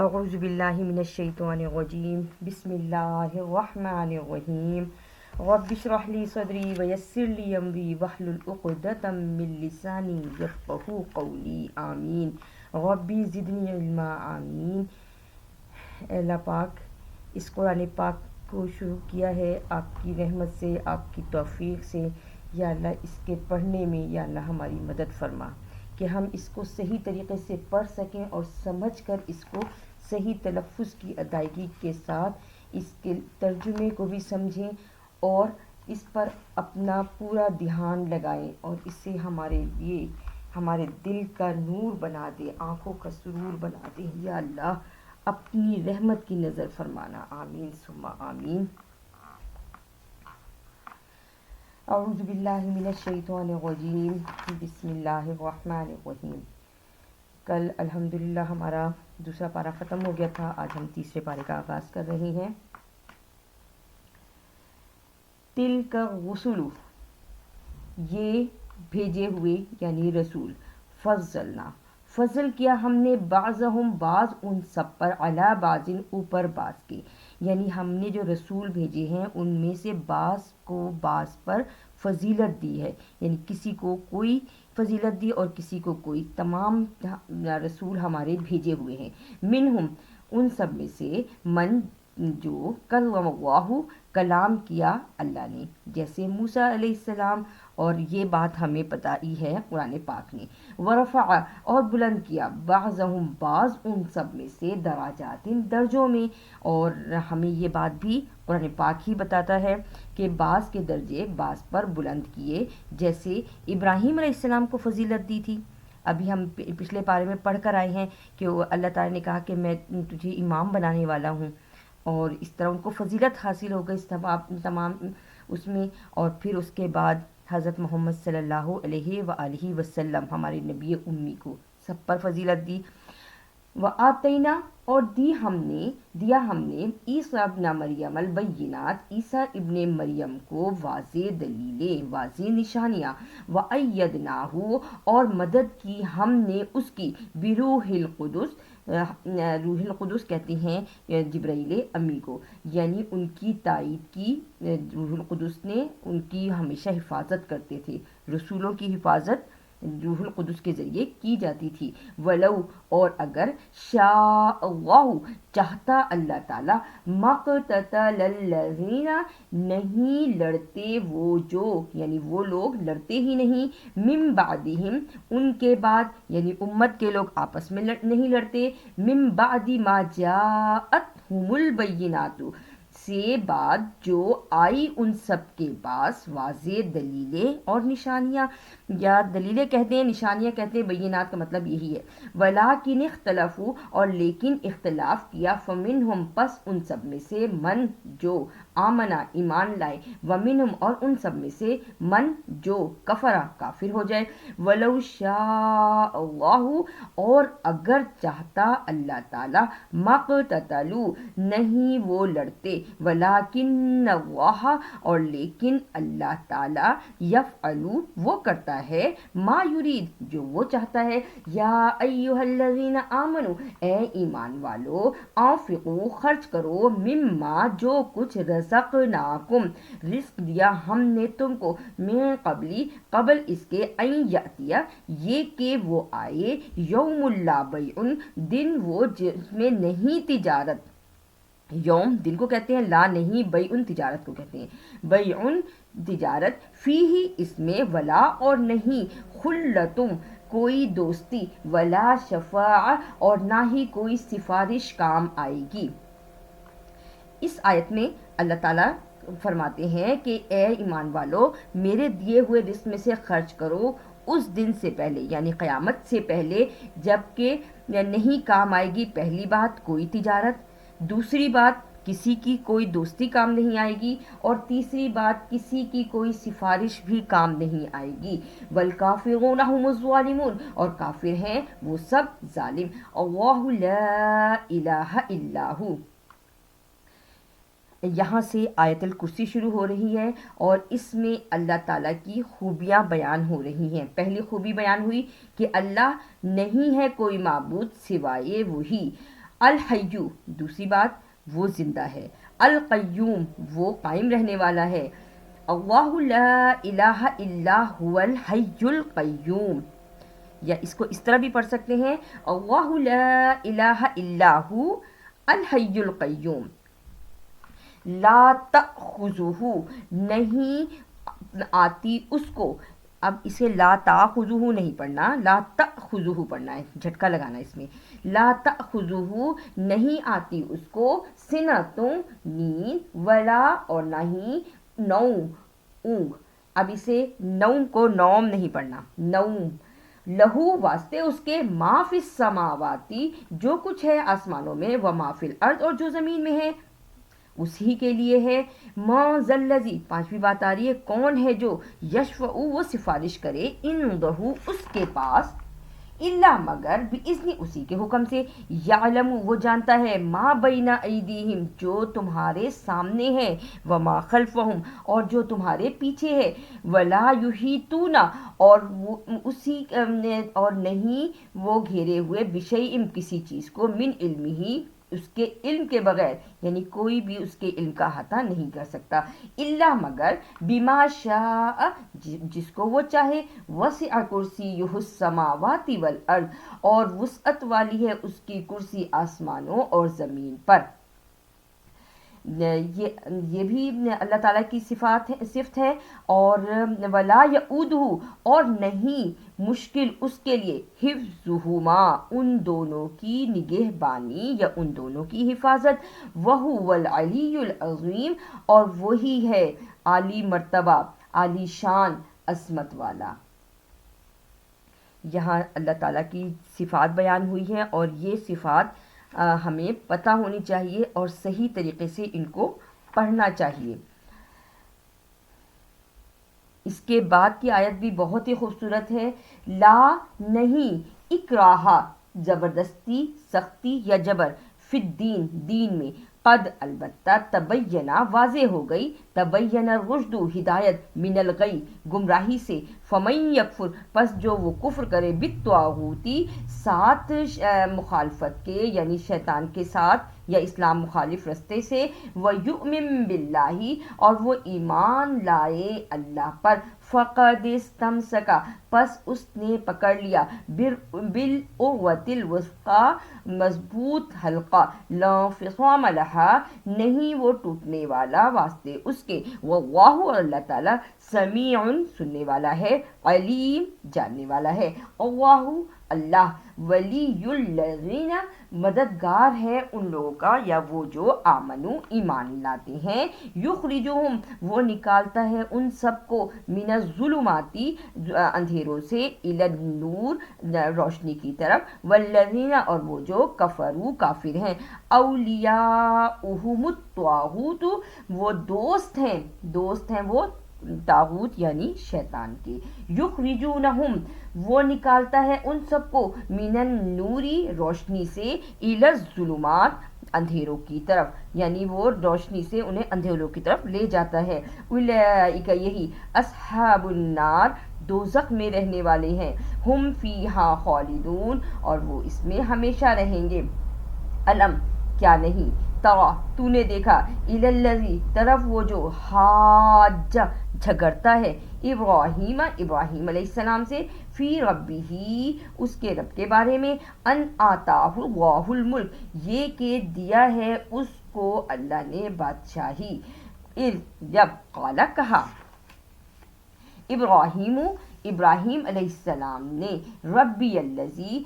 اعوذ باللہ من الشیطان الرجیم بسم اللہ الرحمن الرحیم رب اشرح لی صدری ویسر لی امری واحلل عقدۃ من لسانی یفقہوا قولی آمین ربی زدنی علما آمین۔ اے اللہ پاک، اس قرآن پاک کو شروع کیا ہے آپ کی رحمت سے، آپ کی توفیق سے۔ یا اللہ اس کے پڑھنے میں یا اللہ ہماری مدد فرما کہ ہم اس کو صحیح طریقے سے پڑھ سکیں اور سمجھ کر اس کو صحیح تلفظ کی ادائیگی کے ساتھ اس کے ترجمے کو بھی سمجھیں اور اس پر اپنا پورا دھیان لگائیں، اور اس سے ہمارے لیے ہمارے دل کا نور بنا دے، آنکھوں کا سرور بنا دے۔ یا اللہ اپنی رحمت کی نظر فرمانا، آمین ثم آمین۔ اعوذ باللہ من الشیطان الرجیم بسم اللہ الرحمن الرحیم۔ کل الحمدللہ ہمارا دوسرا پارہ ختم ہو گیا تھا، آج ہم تیسرے پارے کا آغاز کر رہے ہیں۔ تلک الرسل، یہ بھیجے ہوئے یعنی رسول، فضلنا فضل کیا ہم نے بعضہم بعض ان سب پر، علی بعض اوپر بعض کے، یعنی ہم نے جو رسول بھیجے ہیں ان میں سے بعض کو بعض پر فضیلت دی ہے، یعنی کسی کو کوئی فضیلت دی اور کسی کو کوئی۔ تمام رسول ہمارے بھیجے ہوئے ہیں۔ منہم، ان سب میں سے، من جو کلم اللہ، کلام کیا اللہ نے، جیسے موسیٰ علیہ السلام، اور یہ بات ہمیں بتائی ہے قرآن پاک نے۔ ورفع، اور بلند کیا، بعضہم بعض ان سب میں سے، دراجات درجوں میں، اور ہمیں یہ بات بھی قرآن پاک ہی بتاتا ہے کہ بعض کے درجے بعض پر بلند کیے، جیسے ابراہیم علیہ السلام کو فضیلت دی تھی۔ ابھی ہم پچھلے پارے میں پڑھ کر آئے ہیں کہ اللہ تعالیٰ نے کہا کہ میں تجھے امام بنانے والا ہوں، اور اس طرح ان کو فضیلت حاصل ہو گئی تمام اس میں۔ اور پھر اس کے بعد حضرت محمد صلی اللہ علیہ وآلہ وسلم، ہمارے نبی امی کو سب پر فضیلت دی۔ وآتینا، اور دیا ہم نے عیسیٰ ابن مریم البینات، عیسیٰ ابن مریم کو واضح دلیلیں، واضح نشانیاں۔ وأیدناہ، اور مدد کی ہم نے اس کی، بروح القدس، روح القدس کہتے ہیں جبرائیل امی کو، یعنی ان کی تائید کی روح القدس نے، ان کی ہمیشہ حفاظت کرتے تھے۔ رسولوں کی حفاظت روح القدس کے ذریعے کی جاتی تھی۔ ولو، اور اگر، شاء اللہ، چاہتا اللہ تعالیٰ، مقتتل الذین، نہیں لڑتے وہ جو، یعنی وہ لوگ لڑتے ہی نہیں، من بعدہم، ان کے بعد، یعنی امت کے لوگ آپس میں نہیں لڑتے، من بعد ما جاءتہم البینات، سے بعد جو آئی ان سب کے پاس واضح دلیلیں اور نشانیاں، یا دلیلیں کہتے ہیں، نشانیاں کہتے ہیں، بینات کا مطلب یہی ہے۔ ولیکن اختلفوا، اور لیکن اختلاف کیا، فمنہم، پس ان سب میں سے، من جو آمنا، ایمان لائے، ومنہم، اور ان سب میں سے، من جو کفرا، کافر ہو جائے۔ ولو شاء اللہ، اور اگر چاہتا اللہ تعالیٰ، مقتتلوا، نہیں وہ لڑتے، ولیکن اللہ، اور لیکن اللہ تعالیٰ، یفعل، وہ کرتا ہے، ما یرید، جو وہ چاہتا ہے۔ یا ایھا الذین آمنوا، اے ایمان والو، انفقوا، خرچ کرو، مما، جو کچھ، رزقناکم، رزق دیا ہم نے تم کو، من قبلی، قبل اس کے، ان یاتیا، یہ کہ وہ آئے، یوم لا بیع، دن وہ جس میں نہیں تجارت، یوم دن کو کہتے ہیں، لا نہیں، بیع تجارت کو کہتے ہیں، بیع تجارت، فیہ اس میں، ولا اور نہیں، خلتم کوئی دوستی، ولا شفاعہ اور نہ ہی کوئی سفارش کام آئے گی۔ اس آیت میں اللہ تعالیٰ فرماتے ہیں کہ اے ایمان والو، میرے دیے ہوئے رزق میں سے خرچ کرو اس دن سے پہلے، یعنی قیامت سے پہلے، جبکہ نہیں کام آئے گی، پہلی بات کوئی تجارت، دوسری بات کسی کی کوئی دوستی کام نہیں آئے گی، اور تیسری بات کسی کی کوئی سفارش بھی کام نہیں آئے گی۔ والکافرون هم الظالمون، اور کافر ہیں وہ سب ظالم۔ اللہ لا الہ الا ہو، یہاں سے آیت الکرسی شروع ہو رہی ہے، اور اس میں اللہ تعالیٰ کی خوبیاں بیان ہو رہی ہیں۔ پہلی خوبی بیان ہوئی کہ اللہ نہیں ہے کوئی معبود سوائے وہی، الحیو دوسری بات وہ زندہ ہے، القیوم وہ قائم رہنے والا ہے، اللہ لا الہ الا هو الحی القیوم، یا اس کو اس طرح بھی پڑھ سکتے ہیں اللہ لا الہ الا هو الحی القیوم، لا تأخذہ نہیں آتی اس کو، اب اسے لا تأخذہ نہیں پڑھنا، لا تأخذہ پڑھنا ہے، جھٹکا لگانا اس میں، لا تأخذہ نہیں آتی اس کو سنتوں نیند، ولا اور نہ ہی نوم اونگ، اب اسے نوم کو نوم نہیں پڑھنا، نوم، لہو واسطے اس کے ما فی السماواتی جو کچھ ہے آسمانوں میں، و ما فی الارض اور جو زمین میں ہے اسی کے لیے ہے، ما ذلذی پانچویں بات آ رہی ہے، کون ہے جو یشفع وہ سفارش کرے عندہ اس کے پاس، الا مگر باذن اسی کے حکم سے، یعلم وہ جانتا ہے، ما بین ایدیہم جو تمہارے سامنے ہے، وما خلفہم اور جو تمہارے پیچھے ہے، ولا یحیطون اور اسی اور نہیں وہ گھیرے ہوئے بشیء کسی چیز کو، من علمہ اس کے علم کے بغیر، یعنی کوئی بھی اس کے علم کا احاطہ نہیں کر سکتا، الا مگر بما شاء جس کو وہ چاہے، وسع کرسیہ السماوات والارض اور وسعت والی ہے اس کی کرسی آسمانوں اور زمین پر، یہ بھی اللہ تعالیٰ کی صفت ہے، اور ولا یعودہ اور نہیں مشکل اس کے لیے، حفظہما ان دونوں کی نگہبانی یا ان دونوں کی حفاظت، وہو العلی العظیم اور وہی ہے عالی مرتبہ عالی شان عظمت والا۔ یہاں اللہ تعالیٰ کی صفات بیان ہوئی ہیں، اور یہ صفات ہمیں پتہ ہونی چاہیے اور صحیح طریقے سے ان کو پڑھنا چاہیے۔ اس کے بعد کی آیت بھی بہت ہی خوبصورت ہے، لا نہیں اکراہ زبردستی سختی یا جبر، فی الدین دین میں، قد البتہ تبینہ واضح ہو گئی، تبین الرشد ہدایت، من الغی گمراہی سے، فمن یکفر پس جو وہ کفر کرے، بالطاغوتی ساتھ مخالفت کے یعنی شیطان کے ساتھ یا اسلام مخالف رستے سے، وَيُؤْمِن بِاللَّهِ اور وہ ایمان لائے اللہ پر، فقد استمسک پس اس نے پکڑ لیا، بالعروۃ الوثقی مضبوط حلقہ، لا انفصام لها نہیں وہ ٹوٹنے والا واسطے اس کے، واللہ اور اللہ تعالیٰ سمیع سننے والا ہے، علیم جاننے والا ہے، اللہ اللہ ولی الذین مددگار ہے ان لوگوں کا یا وہ جو آمنو ایمان لاتے ہیں، یخرجہم وہ نکالتا ہے ان سب کو، من الظلماتی اندھیروں سے، الی النور روشنی کی طرف، والذین اور وہ جو کفروا کافر ہیں، اولیاؤہم الطاغوت وہ دوست ہیں وہ طاغوت یعنی شیطان کے، یخرجونہم وہ نکالتا ہے ان سب کو، من النوری روشنی سے، الی الظلمات اندھیروں کی طرف، یعنی وہ روشنی سے انہیں اندھیروں کی طرف لے جاتا ہے، اولئک یہی اصحاب النار دوزخ میں رہنے والے ہیں، ہم فیہا خالدون اور وہ اس میں ہمیشہ رہیں گے، علم کیا نہیں، ترا تو نے دیکھا، الی الذی طرف وہ جو حاج جھگڑتا ہے، ابراہیم علیہ السلام سے، فی ربہ اس کے رب کے بارے میں، ان آتاہ اللہ الملک یہ کہ دیا ہے اس کو اللہ نے بادشاہی، اذ جب قال کہا، ابراہیم علیہ السلام نے، ربی الذی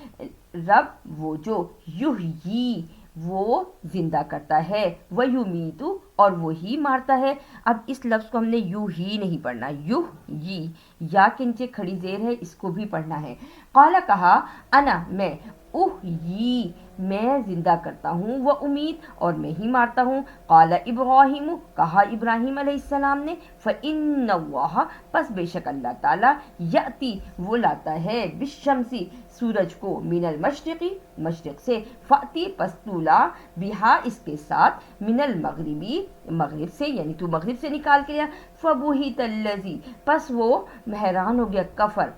رب وہ جو یحیی وہ زندہ کرتا ہے، ویمیت اور وہی مارتا ہے، اب اس لفظ کو ہم نے یوں ہی نہیں پڑھنا، یحیی یا کے نیچے کھڑی زیر ہے اس کو بھی پڑھنا ہے، قال کہا، انا میں، احیی میں زندہ کرتا ہوں، و امید اور میں ہی مارتا ہوں، قال ابراہیم کہا ابراہیم علیہ السلام نے، فإن اللہ پس بے شک اللہ تعالیٰ، یأتی وہ لاتا ہے، بالشمسی سورج کو، من المشرقی مشرق سے، فأتی پس تو لا، بہا اس کے ساتھ، من المغربی مغرب سے یعنی تو مغرب سے نکال کے لیا، فبہت الذی پس وہ حیران ہو گیا کفر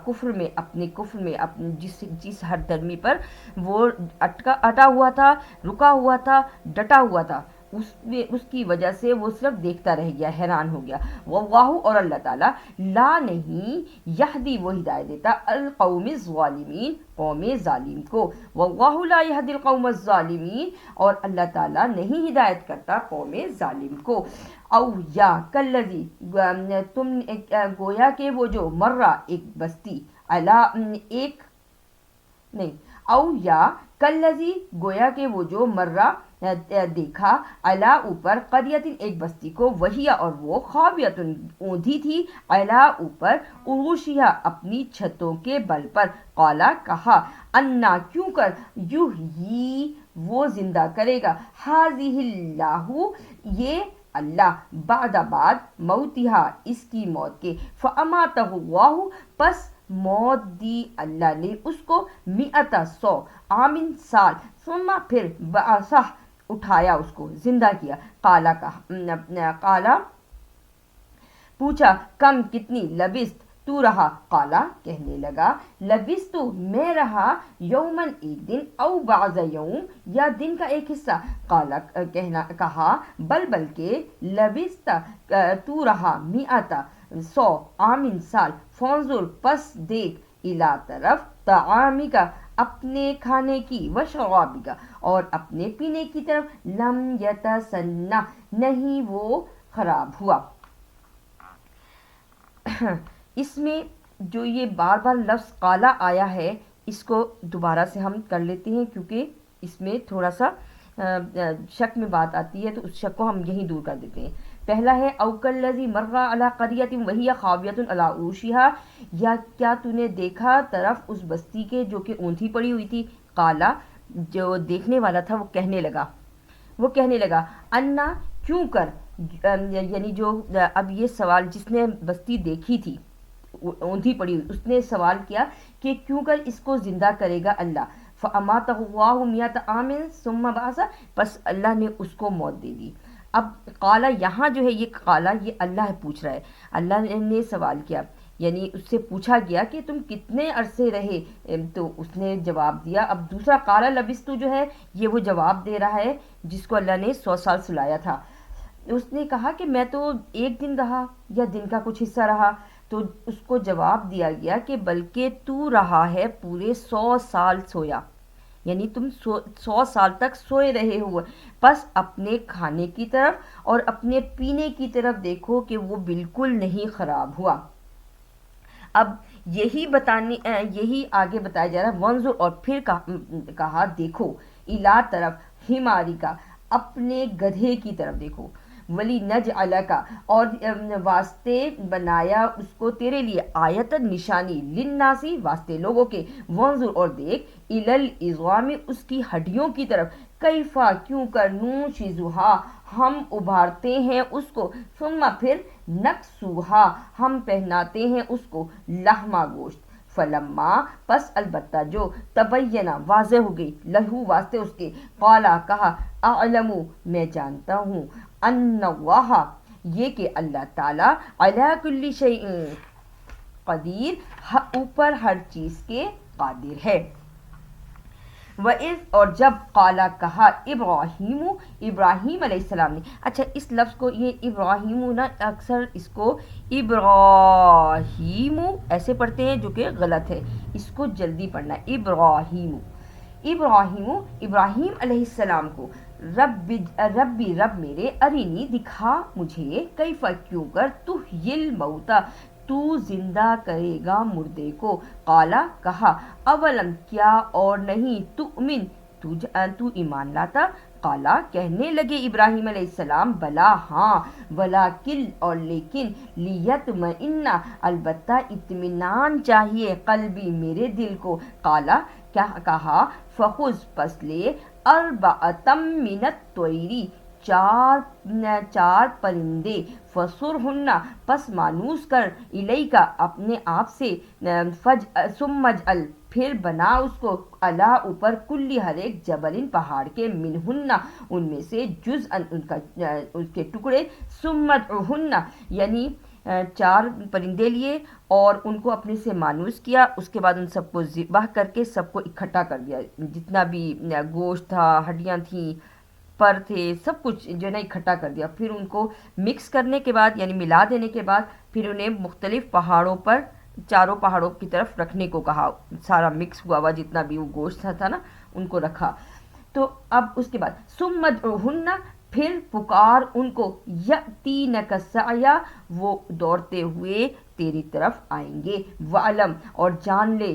کفر میں اپنے جس ہر درمی پر وہ اٹا ہوا تھا، رکا ہوا تھا، ڈٹا ہوا تھا، اس کی وجہ سے وہ صرف دیکھتا رہ گیا، حیران ہو گیا۔ واللہ، اور اللہ تعالیٰ، لا نہیں، یہدی، وہ ہدایت دیتا، القوم الظالمین، قوم ظالم کو۔ واللہ لا یہدی القوم الظالمین، اور اللہ تعالیٰ نہیں ہدایت کرتا قوم ظالم کو۔ او یا کلذی، تم گویا کہ وہ جو مرہ، ایک بستی، ایک نہیں، او یا کلذی، گویا کہ وہ جو مرہ، دیکھا، علا، اوپر، قریتن، ایک بستی کو، وہی، اور وہ، خاویتن، اوندھی تھی، علا، اوپر، عروشہا، اپنی چھتوں کے بل پر، قالا، کہا، انا، کیوں کر، یحیی، وہ زندہ کرے گا، ہذہ اللہ، یہ اللہ، بعد موتہا، اس کی موت کے، فاماتہ اللہ، پس موت دی اللہ نے اس کو، 100، 100، عامن، سال، ثم، پھر، بعثہ، اٹھایا اس کو، زندہ کیا، قالا، پوچھا، کم، کتنی، لبست، تو رہا، قالا، کہنے لگا، لبست، میں رہا، یومن، ایک دن، او بعض یوم، یا دن کا ایک حصہ، قالا، کہا، بلکہ، لبست، تو رہا، 100، 100، عامن، سال، فانظر، پس دیکھ، الی، طرف، طعامک، اپنے کھانے کی، وشرابک، اور اپنے پینے کی طرف، لم یتسنہ، نہیں وہ خراب ہوا۔ اس میں جو یہ بار بار لفظ قالا آیا ہے، اس کو دوبارہ سے ہم کر لیتے ہیں، کیونکہ اس میں تھوڑا سا شک میں بات آتی ہے، تو اس شک کو ہم یہیں دور کر دیتے ہیں۔ پہلا ہے، او کالذی مر علی قریۃ وہی خاویۃ علی عروشہا، یا کیا تو نے دیکھا طرف اس بستی کے جو کہ اونھی پڑی ہوئی تھی، قالا، جو دیکھنے والا تھا وہ کہنے لگا، انا، کیوں کر، یعنی جو، اب یہ سوال، جس نے بستی دیکھی تھی اوندھی پڑی ہوئی، اس نے سوال کیا کہ کیوں کر اس کو زندہ کرے گا اللہ، فاماتہ اللہ 100 عام ثم بعث، پس اللہ نے اس کو موت دے دی۔ اب قالا، یہاں جو ہے یہ قالا، یہ اللہ پوچھ رہا ہے، اللہ نے سوال کیا، یعنی اس سے پوچھا گیا کہ تم کتنے عرصے رہے، تو اس نے جواب دیا۔ اب دوسرا قالا لبستو جو ہے، یہ وہ جواب دے رہا ہے جس کو اللہ نے 100 سال سلایا تھا۔ اس نے کہا کہ میں تو ایک دن رہا، یا دن کا کچھ حصہ رہا، تو اس کو جواب دیا گیا کہ بلکہ تو رہا ہے پورے 100 سال سویا، یعنی تم 100 سال تک سوئے رہے ہوئے، پس اپنے کھانے کی طرف اور اپنے پینے کی طرف دیکھو کہ وہ بالکل نہیں خراب ہوا۔ اب یہی آگے بتایا جا رہا ہے، ونظر، اور پھر کہا، دیکھو، الا، طرف، حماری کا، اپنے گدھے کی طرف دیکھو، ولی نجعلک، اور واسطے بنایا اس کو تیرے لیے، آیت، نشانی، للناسی، واسطے لوگوں کے، ونظر، اور دیکھ، الی العظام، اس کی ہڈیوں کی طرف، کیفا، کیوں کر، ننشزھا، ہم ابھارتے ہیں اس کو، ثم، پھر، نکسوہا، ہم پہناتے ہیں اس کو، لحما، گوشت، فلما، پس، البتہ جو، تبینہ، واضح ہو گئی، لہو، واسطے اس کے، قالا، کہا، اعلم، میں جانتا ہوں، ان اللہ، یہ کہ اللہ تعالیٰ، علی کل شیء قدیر، اوپر ہر چیز کے قادر ہے۔ وَإِذْ، اور جب، قالا، کہا، ابراہیم علیہ السلام نے، اچھا اس لفظ کو، یہ ابراہیم نا، اکثر اس کو ابراہیم ایسے پڑھتے ہیں جو کہ غلط ہے، اس کو جلدی پڑھنا ہے، ابراہیم علیہ السلام کو، ربی، رب میرے، ارینی، دکھا مجھے، کیف، کیوں کر، تحیی الموتیٰ، تو زندہ کرے گا مردے کو، قالا، کہا، اولم، کیا اور نہیں، تؤمن، تو ایمان لاتا، قالا، کہنے لگے ابراہیم علیہ السلام، بلا، ہاں، ولیکن، اور لیکن، لیطمئن، البتہ اطمینان چاہیے، قلبی، میرے دل کو، قالا، کہا، فخذ، پس لے، اربعۃ من الطیر، چار پرندے، فصرہن، پس مانوس کر، الیکا، اپنے آپ سے، ثم اجعل، پھر بنا اس کو، علی، اوپر، کلی، ہر ایک، جبل، پہاڑ کے، منہن، ان میں سے، جزءاً، اس کے ٹکڑے، ثم ادعہن، یعنی 4 پرندے لیے اور ان کو اپنے سے مانوس کیا، اس کے بعد ان سب کو ذبح کر کے سب کو اکٹھا کر دیا، جتنا بھی گوشت تھا، ہڈیاں تھیں، پر تھے، سب کچھ جو ہے نا اکٹھا کر دیا۔ پھر ان کو مکس کرنے کے بعد یعنی ملا دینے کے بعد پھر انہیں مختلف پہاڑوں پر، چاروں پہاڑوں کی طرف رکھنے کو کہا، سارا مکس ہوا ہوا جتنا بھی وہ گوشت تھا نا ان کو رکھا۔ تو اب اس کے بعد ثم ادعوہن، پھر پکار ان کو، یأتینک سعیا، وہ دوڑتے ہوئے تیری طرف آئیں گے، وعلم، اور جان لے،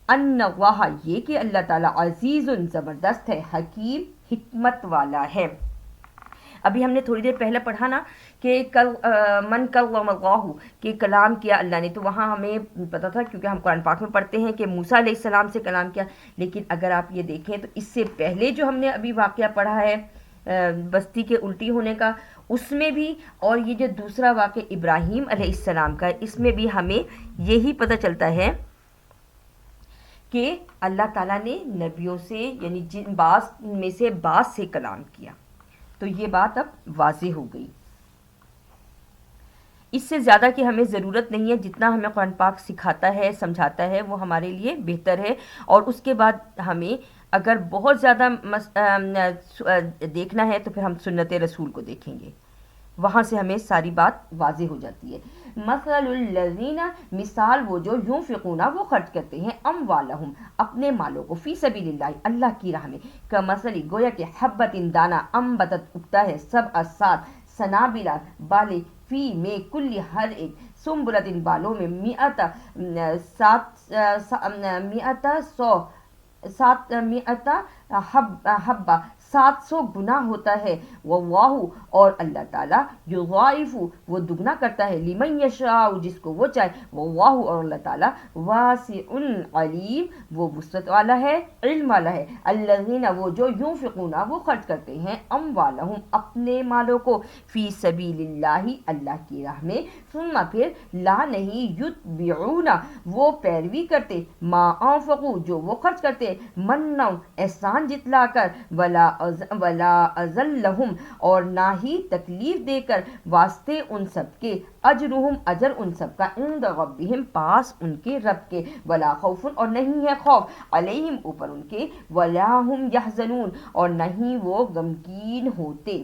ان اللہ، یہ کہ اللہ تعالیٰ عزیز، زبردست ہے، حکیم، حکمت والا ہے۔ ابھی ہم نے تھوڑی دیر پہلے پڑھا نا کہ من کلم اللہ، کہ کلام کیا اللہ نے، تو وہاں ہمیں پتا تھا کیونکہ ہم قرآن پاک میں پڑھتے ہیں کہ موسیٰ علیہ السلام سے کلام کیا، لیکن اگر آپ یہ دیکھیں تو اس سے پہلے جو ہم نے ابھی واقعہ پڑھا ہے بستی کے الٹی ہونے کا، اس میں بھی، اور یہ جو دوسرا واقعہ ابراہیم علیہ السلام کا ہے، اس میں بھی ہمیں یہی پتہ چلتا ہے کہ اللہ تعالیٰ نے نبیوں سے یعنی جن بعض میں سے بعض سے کلام کیا۔ تو یہ بات اب واضح ہو گئی۔ اس سے زیادہ کی ہمیں ضرورت نہیں ہے، جتنا ہمیں قرآن پاک سکھاتا ہے، سمجھاتا ہے، وہ ہمارے لیے بہتر ہے۔ اور اس کے بعد ہمیں اگر بہت زیادہ دیکھنا ہے تو پھر ہم سنت رسول کو دیکھیں گے، وہاں سے ہمیں ساری بات واضح ہو جاتی ہے۔ مثل الذین، مثال وہ جو ينفقون، وہ خرچ کرتے ہیں، اموالہم، اپنے مالوں کو، فی سبیل اللہ، اللہ کی راہ میں، کمثل، گویا کہ حبۃ، دانہ، انبتت، اگتا ہے، 7 سنابلا، بالے، فی میں، کل، ہر ایک، سنبلۃ، بالوں میں، مئۃ، 100 حبہ، 700 گنا ہوتا ہے، واللہ، اور اللہ تعالیٰ، یضاعف، وہ دگنا کرتا ہے، لمن یشاء، جس کو وہ چاہے، واللہ، اور اللہ تعالیٰ، واسع علیم، وہ وسعت والا ہے، علم والا ہے۔ الذین، وہ جو، ينفقون، وہ خرچ کرتے ہیں، اموالہم، اپنے مالوں کو، فی سبیل اللہ، اللہ کی راہ میں، ثم، پھر، لا، نہیں، یتبعون، وہ پیروی کرتے، ما انفقوا، جو وہ خرچ کرتے، منّا، احسان جتلا کر، ولا ازلہم، اور نہ ہی تکلیف دے کر، واسطے ان سب کے، اجرہم، اجر ان سب کا، عند ربہم، پاس ان کے رب کے، ولا خوف، اور نہیں ہے خوف، علیہم، اوپر ان کے، ولا ہم یحزنون، اور نہیں وہ غمگین ہوتے۔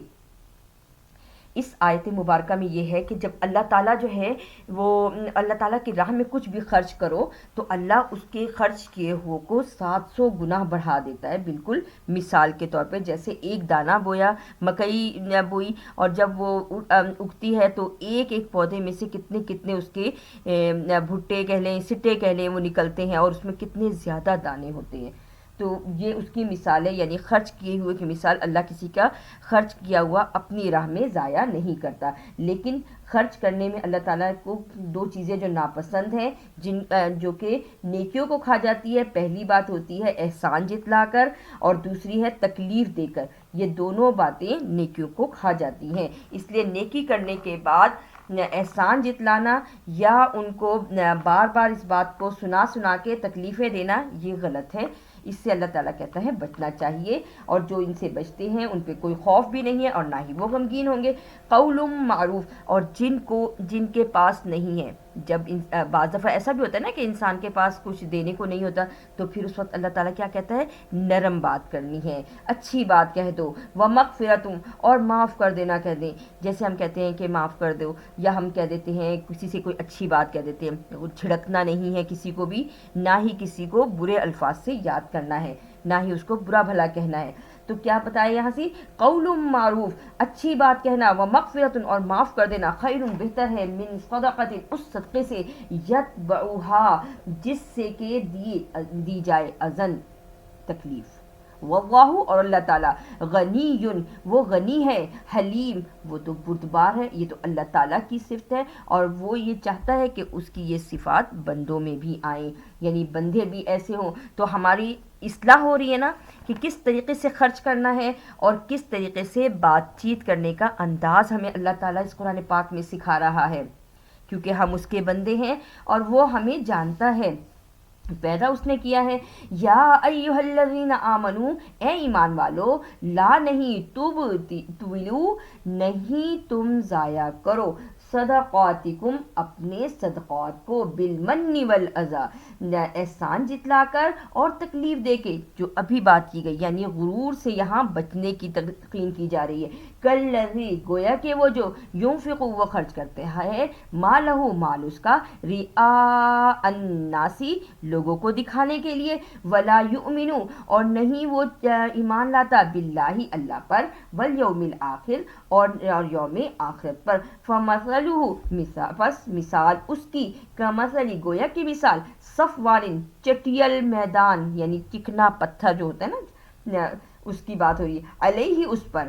اس آیت مبارکہ میں یہ ہے کہ جب اللہ تعالیٰ جو ہے وہ اللہ تعالیٰ کی راہ میں کچھ بھی خرچ کرو تو اللہ اس کے خرچ کیے ہوئے کو 700 گنا بڑھا دیتا ہے۔ بالکل مثال کے طور پہ جیسے ایک دانہ بویا، مکئی بوئی، اور جب وہ اگتی ہے تو ایک ایک پودے میں سے کتنے کتنے اس کے بھٹے کہہ لیں، سٹے کہہ لیں، وہ نکلتے ہیں اور اس میں کتنے زیادہ دانے ہوتے ہیں۔ تو یہ اس کی مثال ہے، یعنی خرچ کیے ہوئے کی مثال۔ اللہ کسی کا خرچ کیا ہوا اپنی راہ میں ضائع نہیں کرتا، لیکن خرچ کرنے میں اللہ تعالیٰ کو 2 چیزیں جو ناپسند ہیں، جو کہ نیکیوں کو کھا جاتی ہے۔ پہلی بات ہوتی ہے احسان جتلا کر، اور دوسری ہے تکلیف دے کر۔ یہ دونوں باتیں نیکیوں کو کھا جاتی ہیں، اس لیے نیکی کرنے کے بعد احسان جتلانا یا ان کو بار بار اس بات کو سنا سنا کے تکلیفیں دینا، یہ غلط ہے۔ اس سے اللہ تعالیٰ کہتا ہے بچنا چاہیے، اور جو ان سے بچتے ہیں ان پہ کوئی خوف بھی نہیں ہے اور نہ ہی وہ غمگین ہوں گے۔ قول معروف، اور جن کے پاس نہیں ہے، جب بعض دفعہ ایسا بھی ہوتا ہے نا کہ انسان کے پاس کچھ دینے کو نہیں ہوتا، تو پھر اس وقت اللہ تعالیٰ کیا کہتا ہے، نرم بات کرنی ہے، اچھی بات کہہ دو، ومغفرۃ، اور معاف کر دینا کہہ دیں۔ جیسے ہم کہتے ہیں کہ معاف کر دو، یا ہم کہہ دیتے ہیں کسی سے کوئی اچھی بات کہہ دیتے ہیں، وہ چھڑکنا نہیں ہے کسی کو بھی، نہ ہی کسی کو برے الفاظ سے یاد کرنا ہے، نہ ہی اس کو برا بھلا کہنا ہے۔ تو کیا بتایا یہاں سے، قول معروف، اچھی بات کہنا، ومغفرۃ، اور معاف کر دینا، خیر، بہتر ہے، من صدقۃ، اس صدقے سے، یتبعها، جس سے کہ دی جائے، اذن، تکلیف۔ واللہ، اور اللہ تعالیٰ، غنی، وہ غنی ہے، حلیم، وہ تو بردبار ہے۔ یہ تو اللہ تعالیٰ کی صفت ہے، اور وہ یہ چاہتا ہے کہ اس کی یہ صفات بندوں میں بھی آئیں، یعنی بندے بھی ایسے ہوں۔ تو ہماری اصلاح ہو رہی ہے نا کہ کس طریقے سے خرچ کرنا ہے اور کس طریقے سے بات چیت کرنے کا انداز ہمیں اللہ تعالیٰ اس قرآن پاک میں سکھا رہا ہے، کیونکہ ہم اس کے بندے ہیں اور وہ ہمیں جانتا ہے، پیدا اس نے کیا ہے۔ یا ایھا الذین آمنو، اے ایمان والو، لا، نہیں، تبطلوا، نہیں تم ضائع کرو، صدقاتکم اپنے صدقات کو، بالمن والاذا احسان جتلا کر اور تکلیف دے کے، جو ابھی بات کی گئی یعنی غرور سے یہاں بچنے کی تلقین کی جا رہی ہے. کالذی گویا کہ وہ جو ينفق وہ خرچ کرتے ہیں، مالہ مال اس کا، رئاء الناسی لوگوں کو دکھانے کے لیے، ولا یؤمن اور نہیں وہ ایمان لاتا، باللہ اللہ پر، والیوم الآخر اور یوم آخرت پر. فمثلہ پس مثال اس کی، کمثلی گویا کی مثال، صفوان چٹیل میدان یعنی چکنا پتھر جو ہوتا ہے نا اس کی بات ہو رہی ہے، علیہ اس پر،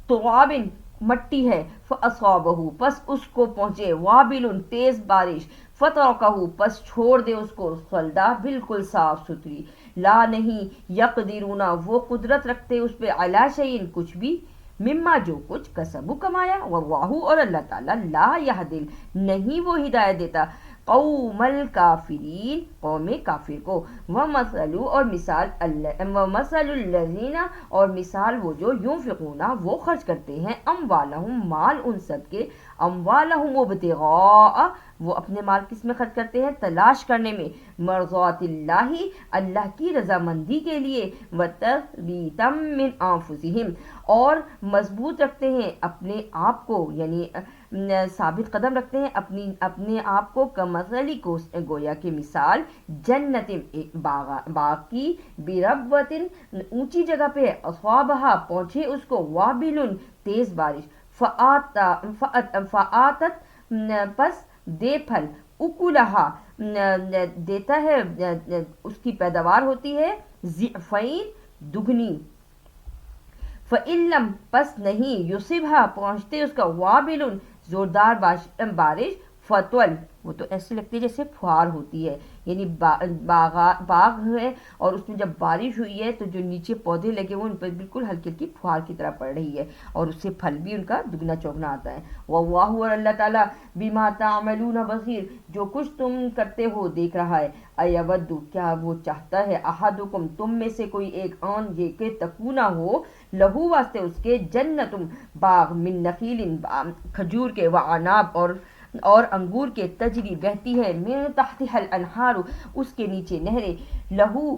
ترابن مٹی ہے، فاصابہ پس اس کو پہنچے، وابل تیز بارش، فترکہ پس چھوڑ دے اس کو، خلدا بالکل صاف ستھری، لا نہیں، یقدرون وہ قدرت رکھتے اس پہ، علی شیء کچھ بھی، مما جو کچھ، کسبو کمایا، واللہ اور اللہ تعالیٰ، لا یہدی نہیں وہ ہدایت دیتا، قوم الکافرین قوم کافر کو. ومثل اور مثال ومثل الذین اور مثال وہ جو ينفقون وہ خرچ کرتے ہیں، اموالہم مال ان سب کے، اموالہم ابتغاء وہ اپنے مال کس میں خرچ کرتے ہیں؟ تلاش کرنے میں، مرضات اللہ اللہ کی رضامندی کے لیے، وتثبیتا من انفسہم اور مضبوط رکھتے ہیں اپنے آپ کو، یعنی ثابت قدم رکھتے ہیں اپنے آپ کو، کمثلی کو گویا کی مثال، جنت ایک باغ کی، بربوت اونچی جگہ پہ، اصابہا پہنچے اس کو، وابل تیز بارش، فآتت پس دے پھل، اکلہا دیتا ہے اس کی پیداوار ہوتی ہے، ضعفین دگنی، فَإِلَّمْ پس نہیں، یصبھا پہنچتے اس کا، وابل زوردار بارش، فتول وہ تو ایسے لگتی ہے جیسے پھوار ہوتی ہے، یعنی باغ ہے اور اس میں جب بارش ہوئی ہے تو جو نیچے پودے لگے ہوئے ان پر بالکل ہلکی ہلکی پھوار کی طرح پڑ رہی ہے، اور اس سے پھل بھی ان کا دگنا چوگنا آتا ہے. واللہ اور اللہ تعالیٰ، بما تعملون بصیر جو کچھ تم کرتے ہو دیکھ رہا ہے. ایود کیا وہ چاہتا ہے، احدکم تم میں سے کوئی ایک، آن یہ کہ تکونا ہو، لہو واسطے اس کے، جنتم باغ، من نخیل کھجور کے، وعناب اور انگور کے، تجری بہتی ہے، من تحتها الانہار اس کے نیچے نہریں، لہو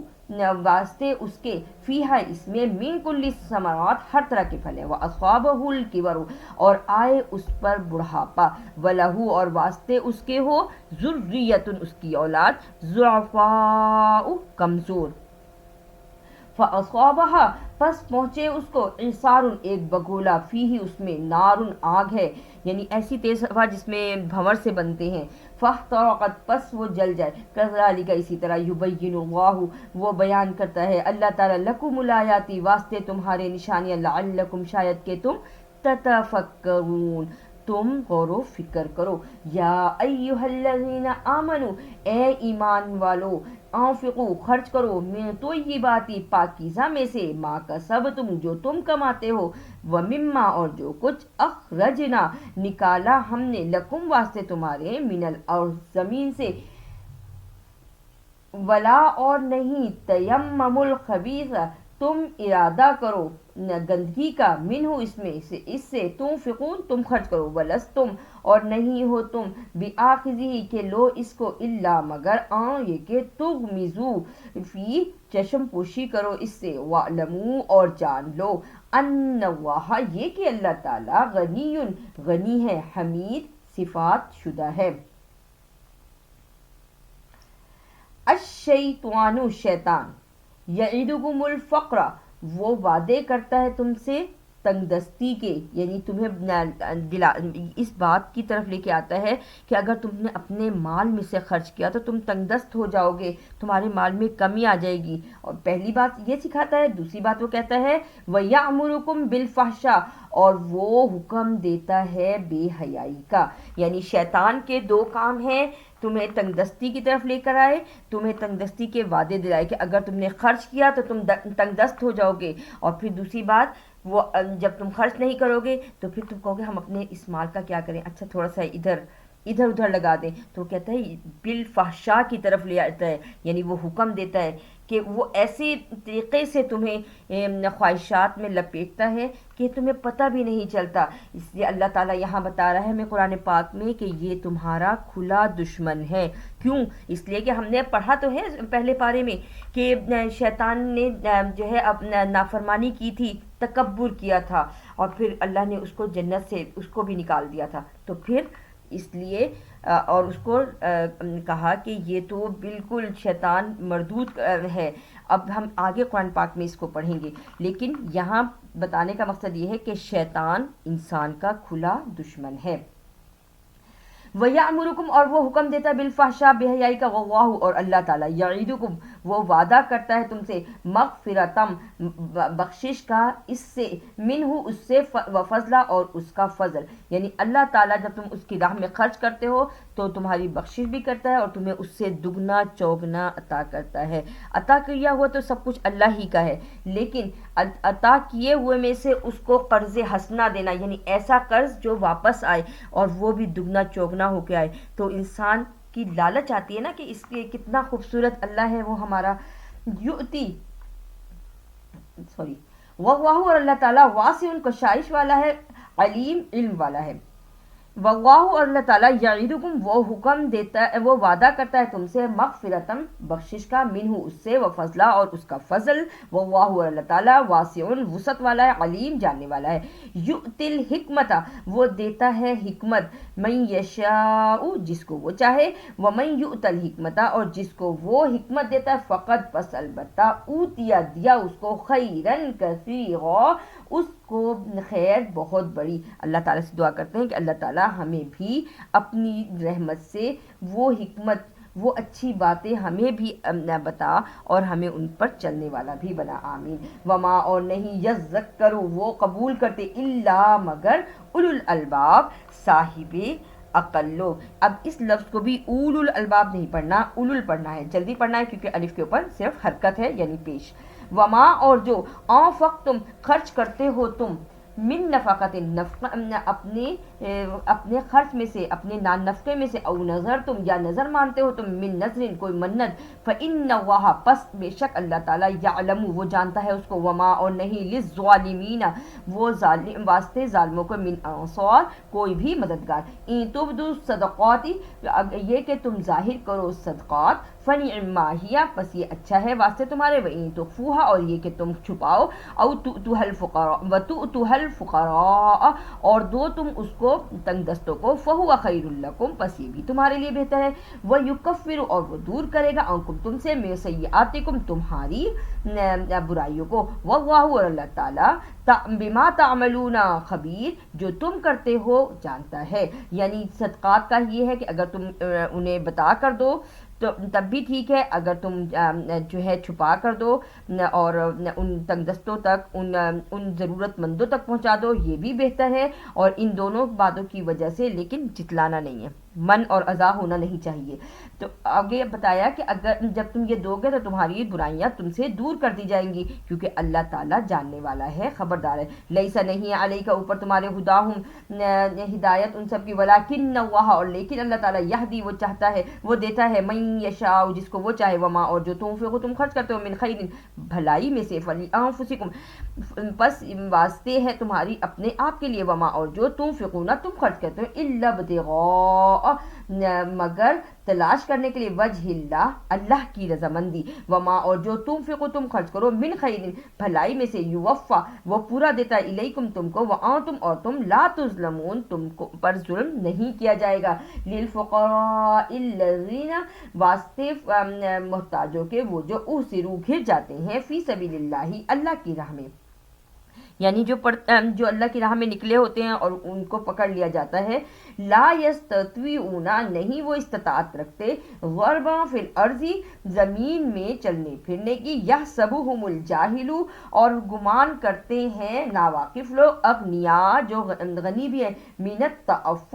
واسطے اس کے، فیہا اس میں، من کل الثمرات ہر طرح کے پھل ہیں، واصابہ الکبر اور آئے اس پر بڑھاپا، ولہو اور واسطے اس کے ہو، ذریۃ اس کی اولاد، ضعفاء کمزور، فاصابہا پس پہنچے اس کو، اعصار ایک بگولا، فیہ اس میں، نار آگ ہے، یعنی ایسی تیز ہوا جس میں بھنور سے بنتے ہیں، فاحترقت پس وہ جل جائے، کذالک اسی طرح، یبین اللہ وہ بیان کرتا ہے اللہ تعالیٰ، لکم الآیات واسطے تمہارے نشانیاں، لعلکم شاید کہ تم، تتفکرون تم غور و فکر کرو. یا ایہا الذین آمنو اے ایمان والو، انفقو خرچ کرو، من طیبات پاکیزہ میں سے، ما کسبتم جو تم کماتے ہو، ومما اور جو کچھ، اخرجنا نکالا ہم نے، لکم واسطے تمہارے، من الارض زمین سے، ولا اور نہیں، تیمم الخبیث تم ارادہ کرو گندگی کا، منہ اس سے تنفقون تم خرچ کرو، ولستم اور نہیں ہو تم، بآخذہ کہ لو اس کو، الا مگر یہ کہ تغمزو فی چشم پوشی کرو اس سے، وَاعْلَمُوا اور جان لو، ان اللہ یہ کہ اللہ تعالی، غنی ہے، حمید صفات شدہ ہے. الشیطان شیطان، یعدکم الفقر وہ وعدے کرتا ہے تم سے تنگ دستی کے، یعنی تمہیں اس بات کی طرف لے کے آتا ہے کہ اگر تم نے اپنے مال میں سے خرچ کیا تو تم تنگ دست ہو جاؤ گے، تمہارے مال میں کمی آ جائے گی. اور پہلی بات یہ سکھاتا ہے، دوسری بات وہ کہتا ہے، وَيَأْمُرُكُمْ بِالْفَحْشَاءِ اور وہ حکم دیتا ہے بے حیائی کا، یعنی شیطان کے دو کام ہیں، تمہیں تنگ دستی کی طرف لے کر آئے، تمہیں تنگ دستی کے وعدے دلائے کہ اگر تم نے خرچ کیا تو تم تنگ دست ہو جاؤ گے، اور پھر دوسری بات وہ جب تم خرچ نہیں کرو گے تو پھر تم کہو گے ہم اپنے اس مال کا کیا کریں، اچھا تھوڑا سا ادھر لگا دیں، تو کہتا ہے بالفحشاء کی طرف لے آتا ہے، یعنی وہ حکم دیتا ہے کہ وہ ایسے طریقے سے تمہیں خواہشات میں لپیٹتا ہے کہ تمہیں پتہ بھی نہیں چلتا. اس لیے اللہ تعالیٰ یہاں بتا رہا ہے ہمیں قرآن پاک میں کہ یہ تمہارا کھلا دشمن ہے. کیوں؟ اس لیے کہ ہم نے پڑھا تو ہے پہلے پارے میں کہ شیطان نے جو ہے اپنا نافرمانی کی تھی، تکبر کیا تھا، اور پھر اللہ نے اس کو جنت سے اس کو بھی نکال دیا تھا. تو پھر اس لیے اور اس کو کہا کہ یہ تو بالکل شیطان مردود ہے. اب ہم آگے قرآن پاک میں اس کو پڑھیں گے، لیکن یہاں بتانے کا مقصد یہ ہے کہ شیطان انسان کا کھلا دشمن ہے. وَيَأْمُرُكُمْ اور وہ حکم دیتا ہے بالفحشاء بے حیائی کا. وَاللَّهُ اور اللہ تعالیٰ یعیدکم وہ وعدہ کرتا ہے تم سے مغفرتم بخشش کا، اس سے منہ اس سے وفضلہ اور اس کا فضل. یعنی اللہ تعالیٰ جب تم اس کی راہ میں خرچ کرتے ہو تو تمہاری بخشش بھی کرتا ہے اور تمہیں اس سے دگنا چوگنا عطا کرتا ہے. عطا کیا ہوا تو سب کچھ اللہ ہی کا ہے، لیکن عطا کیے ہوئے میں سے اس کو قرض حسنہ دینا، یعنی ایسا قرض جو واپس آئے اور وہ بھی دگنا چوگنا ہو کے آئے. تو انسان کی لالچ آتی ہے نا کہ اس کے کتنا خوبصورت اللہ ہے وہ ہمارا یؤتی واللہ اور اللہ تعالیٰ واسع کشائش والا ہے، علیم علم والا ہے. واللہ اور اللہ تعالیٰ یعیدکم وہ حکم دیتا ہے، وہ وعدہ کرتا ہے تم سے مغفرتم بخشش کا، منہ اس سے، وفضلہ اور اس کا فضل. واللہ اور اللہ تعالیٰ واسع وسعت والا ہے، علیم جاننے والا ہے. یؤتی الحکمت وہ دیتا ہے حکمت، من یشاء جس کو وہ چاہے، ومن یؤت الحکمت اور جس کو وہ حکمت دیتا ہے، فقط بس البتہ اوتیا دیا اس کو خیرن کثیرا اس کو خیر بہت بڑی. اللہ تعالیٰ سے دعا کرتے ہیں کہ اللہ تعالیٰ ہمیں بھی اپنی رحمت سے وہ حکمت، وہ اچھی باتیں ہمیں بھی بتا اور ہمیں ان پر چلنے والا بھی بنا. آمین. وما اور نہیں یذکر وہ قبول کرتے الا مگر اولو الالباب صاحب عقل لوگ. اب اس لفظ کو بھی اولو الالباب نہیں پڑھنا، اولو پڑھنا ہے، جلدی پڑھنا ہے کیونکہ الف کے اوپر صرف حرکت ہے یعنی پیش. وما اور جو انفقتم خرچ کرتے ہو تم، من نفقت اپنے خرچ میں سے، اپنے نفقے میں سے، او نظر تم یا نظر مانتے ہو تم، من نظر کوئی منت، فإن اللہ پس بے شک اللہ تعالیٰ یعلم وہ جانتا ہے اس کو. وما اور نہیں للظالمین وہ ظالم واسطے ظالموں کو، من انصار کوئی بھی مددگار. ان تبدو صدقات یہ کہ تم ظاہر کرو صدقات، فنعما ہی پس یہ اچھا ہے واسطے تمہارے، وَإِن تُخْفُوهَا اور یہ کہ تم چھپاؤ، أَوْ تُؤْتُوهَا الْفُقَرَاءَ وَتُؤْتُوهَا الْفُقَرَاءَ اور دو تم اس کو تنگ دستوں کو، فَهُوَ خَيْرٌ لَكُمْ پس یہ بھی تمہارے لیے بہتر ہے. وَيُكَفِّرُ اور وہ دور کرے گا عنکم تم سے، مِن سیئاتکم تمہاری برائیوں کو. وَاللَّهُ اور اللہ تعالیٰ بما تعملون خبیر جو تم کرتے ہو جانتا ہے. یعنی صدقات کا یہ ہے کہ اگر تم انہیں بتا کر دو تو تب بھی ٹھیک ہے، اگر تم جو ہے چھپا کر دو اور ان تنگ دستوں تک، ان ضرورت مندوں تک پہنچا دو یہ بھی بہتر ہے. اور ان دونوں باتوں کی وجہ سے لیکن جتلانا نہیں ہے، من اور اذا ہونا نہیں چاہیے. تو آگے بتایا کہ اگر جب تم یہ دو گے تو تمہاری برائیاں تم سے دور کر دی جائیں گی کیونکہ اللہ تعالیٰ جاننے والا ہے، خبردار ہے. لیسا نہیں علیہ کا اوپر تمہارے ہداہم ہدایت ان سب کی، ولیکن اللہ اور لیکن اللہ تعالیٰ یہدی وہ چاہتا ہے، وہ دیتا ہے، من یشاء جس کو وہ چاہے، وما اور جو تنفقوا تم خرچ کرتے ہو، من خیر بھلائی میں سے، فلانفسکم پس واسطے ہے تمہاری اپنے آپ کے لیے، وما اور جو تنفقون تم خرچ کرتے ہو، الا ابتغاء مگر تلاش کرنے کے لیے، وجہ اللہ اللہ کی رضامندی، وما اور جو تنفقوا تم خرچ کرو، من خیر بھلائی میں سے، یوفا وہ پورا دیتا ہے، الیکم تم کو، وانتم اور تم لا تظلمون تم کو پر ظلم نہیں کیا جائے گا. للفقراء الذین واسطے محتاجوں کے وہ جو احصروا گھر جاتے ہیں، فی سبیل اللہ اللہ کی راہ میں، یعنی جو اللہ کی راہ میں نکلے ہوتے ہیں اور ان کو پکڑ لیا جاتا ہے. لا یستطیعون نہیں وہ استطاعت رکھتے، غربا فی الارض زمین میں چلنے پھرنے کی، یحسبہم الجاہل اور گمان کرتے ہیں ناواقف لوگ، اغنیاء جو غنی بھی ہے، من التعفف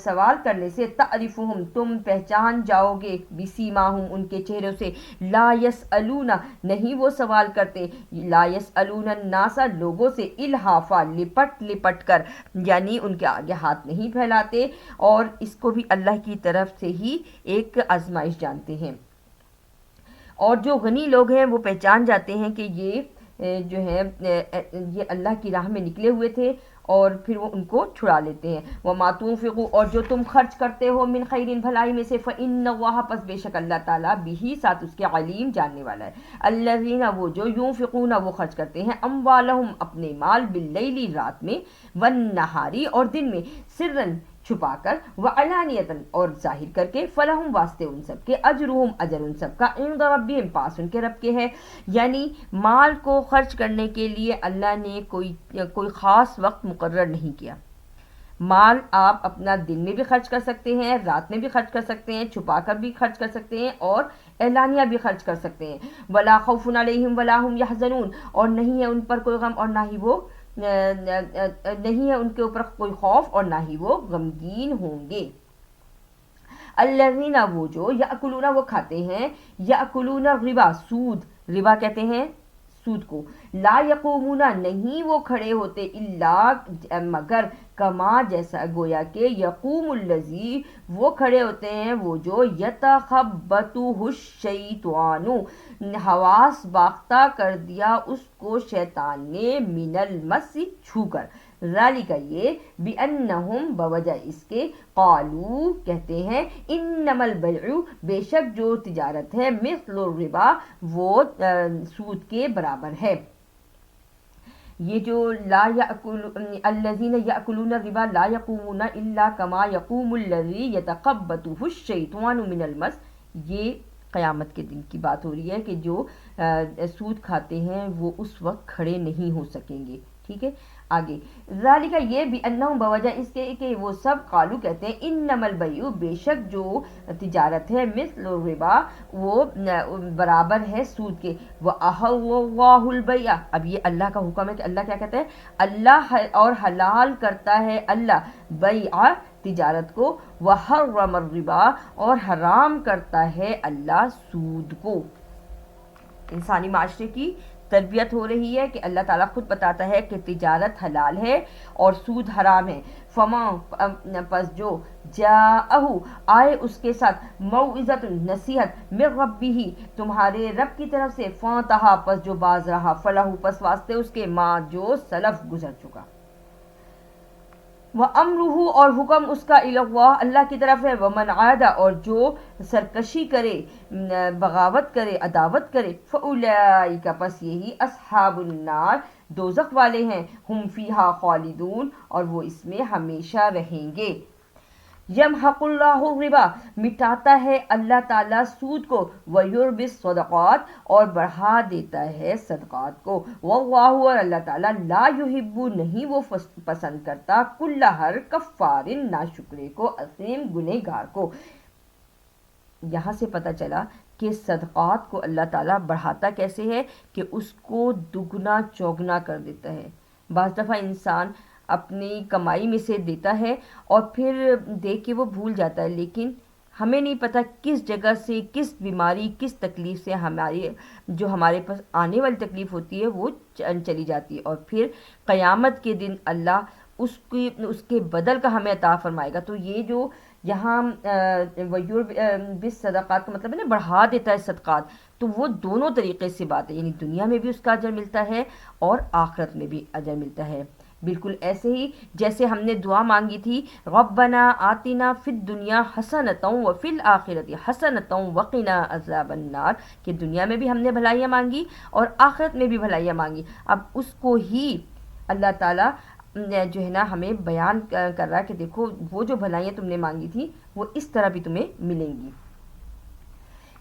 سوال کرنے سے، تعرفہم تم پہچان جاؤ گے، بسیماہم ان کے چہروں سے، لا یسألون نہیں وہ سوال کرتے، لا یسألون الناس لوگوں سے، الحافا لپٹ لپٹ کر، یعنی ان کے آگے ہاتھ نہیں پھیلاتے. اور اس کو بھی اللہ کی طرف سے ہی ایک آزمائش جانتے ہیں. اور جو غنی لوگ ہیں وہ پہچان جاتے ہیں کہ یہ جو ہے یہ اللہ کی راہ میں نکلے ہوئے تھے اور پھر وہ ان کو چھڑا لیتے ہیں. وَمَا تُنْفِقُوا اور جو تم خرچ کرتے ہو من خیرین بھلائی میں سے فإن اللہ پس بے شک اللہ تعالیٰ بھی ساتھ اس کے علیم جاننے والا ہے. الذین وہ جو ينفقون وہ خرچ کرتے ہیں اموالہم اپنے مال باللیل رات میں والنہاری اور دن میں سرًا چھپا کر وعلانیتاً اور ظاہر کر کے فلہم واسطے ان سب کے اجرہم اجر ان سب کا عند ربہم پاس ان کے رب کے ہے. یعنی مال کو خرچ کرنے کے لیے اللہ نے کوئی خاص وقت مقرر نہیں کیا. مال آپ اپنا دن میں بھی خرچ کر سکتے ہیں, رات میں بھی خرچ کر سکتے ہیں, چھپا کر بھی خرچ کر سکتے ہیں اور اعلانیہ بھی خرچ کر سکتے ہیں. ولا خوف علیہم ولا هم یحزنون اور نہیں ہے ان پر کوئی غم اور نہ ہی وہ نہیں ہے ان کے اوپر کوئی خوف اور نہ ہی وہ غمگین ہوں گے. الذین وہ جو یاکلون وہ کھاتے ہیں یاکلون الربا سود, ربا کہتے ہیں سود کو, لا یقومون نہیں وہ کھڑے ہوتے الا مگر کما جیسا گویا کہ یقوم الذی وہ کھڑے ہوتے ہیں وہ جو یتخبطہ الشیطان حواس باختہ کر دیا اس کو شیطان نے من المس چھو کر. ذالک یہ بانہم بوجہ اس کے قالو کہتے ہیں انما البیع بے شک جو تجارت ہے مثل الربا وہ سود کے برابر ہے. یہ جو لا یاکل الذین یاکلون الربا لا یقومون الا کما یقوم الذی یتخبطہ الشیطان من المس, یہ قیامت کے دن کی بات ہو رہی ہے کہ جو سود کھاتے ہیں وہ اس وقت کھڑے نہیں ہو سکیں گے. ٹھیک ہے آگے. ذالک یہ بھی انہم بوجہ اس کے کہ وہ سب قالو کہتے ہیں انما البیع بے شک جو تجارت ہے مثل الربا وہ برابر ہے سود کے. وَأَحَلَّ اللَّهُ الْبَيْعَ اب یہ اللہ کا حکم ہے کہ اللہ کیا کہتا ہے, اللہ اور حلال کرتا ہے اللہ بیع تجارت کو, وحرم الربا اور حرام کرتا ہے اللہ سود کو. انسانی معاشرے کی تربیت ہو رہی ہے کہ اللہ تعالیٰ خود بتاتا ہے کہ تجارت حلال ہے اور سود حرام ہے. فما پس جو جاءہ آئے اس کے ساتھ موعظۃ نصیحت من ربہ تمہارے رب کی طرف سے فانتہا پس جو باز رہا فلہ پس واسطے اس کے ما جو سلف گزر چکا. وَأَمْرُهُ اور حکم اس کا الی اللہ اللہ کی طرف ہے. وَمَنْ عَادَ اور جو سرکشی کرے بغاوت کرے عداوت کرے فَأُولَئِكَ پس یہی اصحاب النار دوزخ والے ہیں, ہم فیہا خالدون اور وہ اس میں ہمیشہ رہیں گے. یمحق اللہ الربا مٹاتا ہے اللہ تعالیٰ سود کو, ویربی الصدقات اور بڑھا دیتا ہے صدقات کو. واللہ اور اللہ تعالیٰ لا یحب نہیں وہ پسند کرتا کل ہر کفار ناشکرے کو عظیم گنہگار کو. یہاں سے پتہ چلا کہ صدقات کو اللہ تعالیٰ بڑھاتا کیسے ہے کہ اس کو دگنا چوگنا کر دیتا ہے. بعض دفعہ انسان اپنی کمائی میں سے دیتا ہے اور پھر دے کے وہ بھول جاتا ہے, لیکن ہمیں نہیں پتہ کس جگہ سے کس بیماری کس تکلیف سے ہمارے پاس آنے والی تکلیف ہوتی ہے وہ چلی جاتی ہے, اور پھر قیامت کے دن اللہ اس کے بدل کا ہمیں عطا فرمائے گا. تو یہ جو یہاں صدقات کا مطلب ہے نا بڑھا دیتا ہے صدقات, تو وہ دونوں طریقے سے بات ہے, یعنی دنیا میں بھی اس کا اجر ملتا ہے اور آخرت میں بھی اجر ملتا ہے. بالکل ایسے ہی جیسے ہم نے دعا مانگی تھی ربنا آتنا فی الدنیا حسنۃ وفی الآخرۃ حسنۃ وقنا عذاب النار, کہ دنیا میں بھی ہم نے بھلائیاں مانگی اور آخرت میں بھی بھلائیاں مانگی. اب اس کو ہی اللہ تعالیٰ جو ہے نا ہمیں بیان کر رہا ہے کہ دیکھو وہ جو بھلائیاں تم نے مانگی تھی وہ اس طرح بھی تمہیں ملیں گی.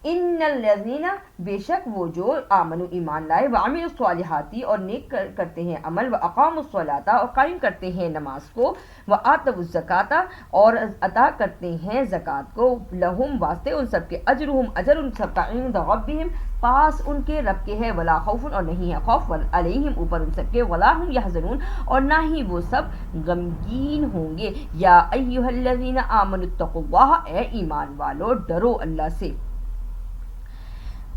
ان الذین بے شک وہ جو آمنوا ایمان لائے وعملوا الصالحات اور نیک کرتے ہیں عمل واقاموا الصلاۃ اور قائم کرتے ہیں نماز کو وآتوا الزکاۃ اور عطا کرتے ہیں زکوٰۃ کو لہم واسطے ان سب کے اجرہم اجر ان سب کا عند ربہم پاس ان کے رب کے ہے. ولا خوف اور نہیں ہے خوف علیہم اوپر ان سب کے ولا هم یحزنون اور نہ ہی وہ سب غمگین ہوں گے. یا ایھا الذین آمنوا اتقوا اللہ اے ایمان والو ڈرو اللہ سے.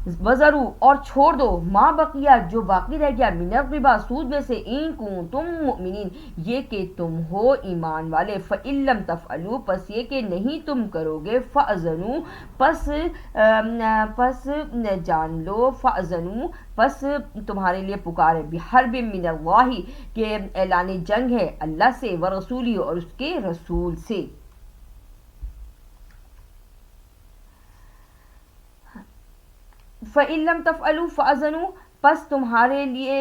وزرو اور چھوڑ دو ما بقیہ جو باقی رہ گیا من الربا سود میں سے ان کنتم مؤمنین یہ کہ تم ہو ایمان والے فإن لم تفعلوا پس یہ کہ نہیں تم کرو گے فأذنوا پس جان لو فأذنوا پس تمہارے لیے پکار ہے بحرب من اللہ کہ اعلان جنگ ہے اللہ سے ورسولی اور اس کے رسول سے. فَإِن لَمْ تَفْعَلُوا فَأَذَنُوا پس تمہارے لیے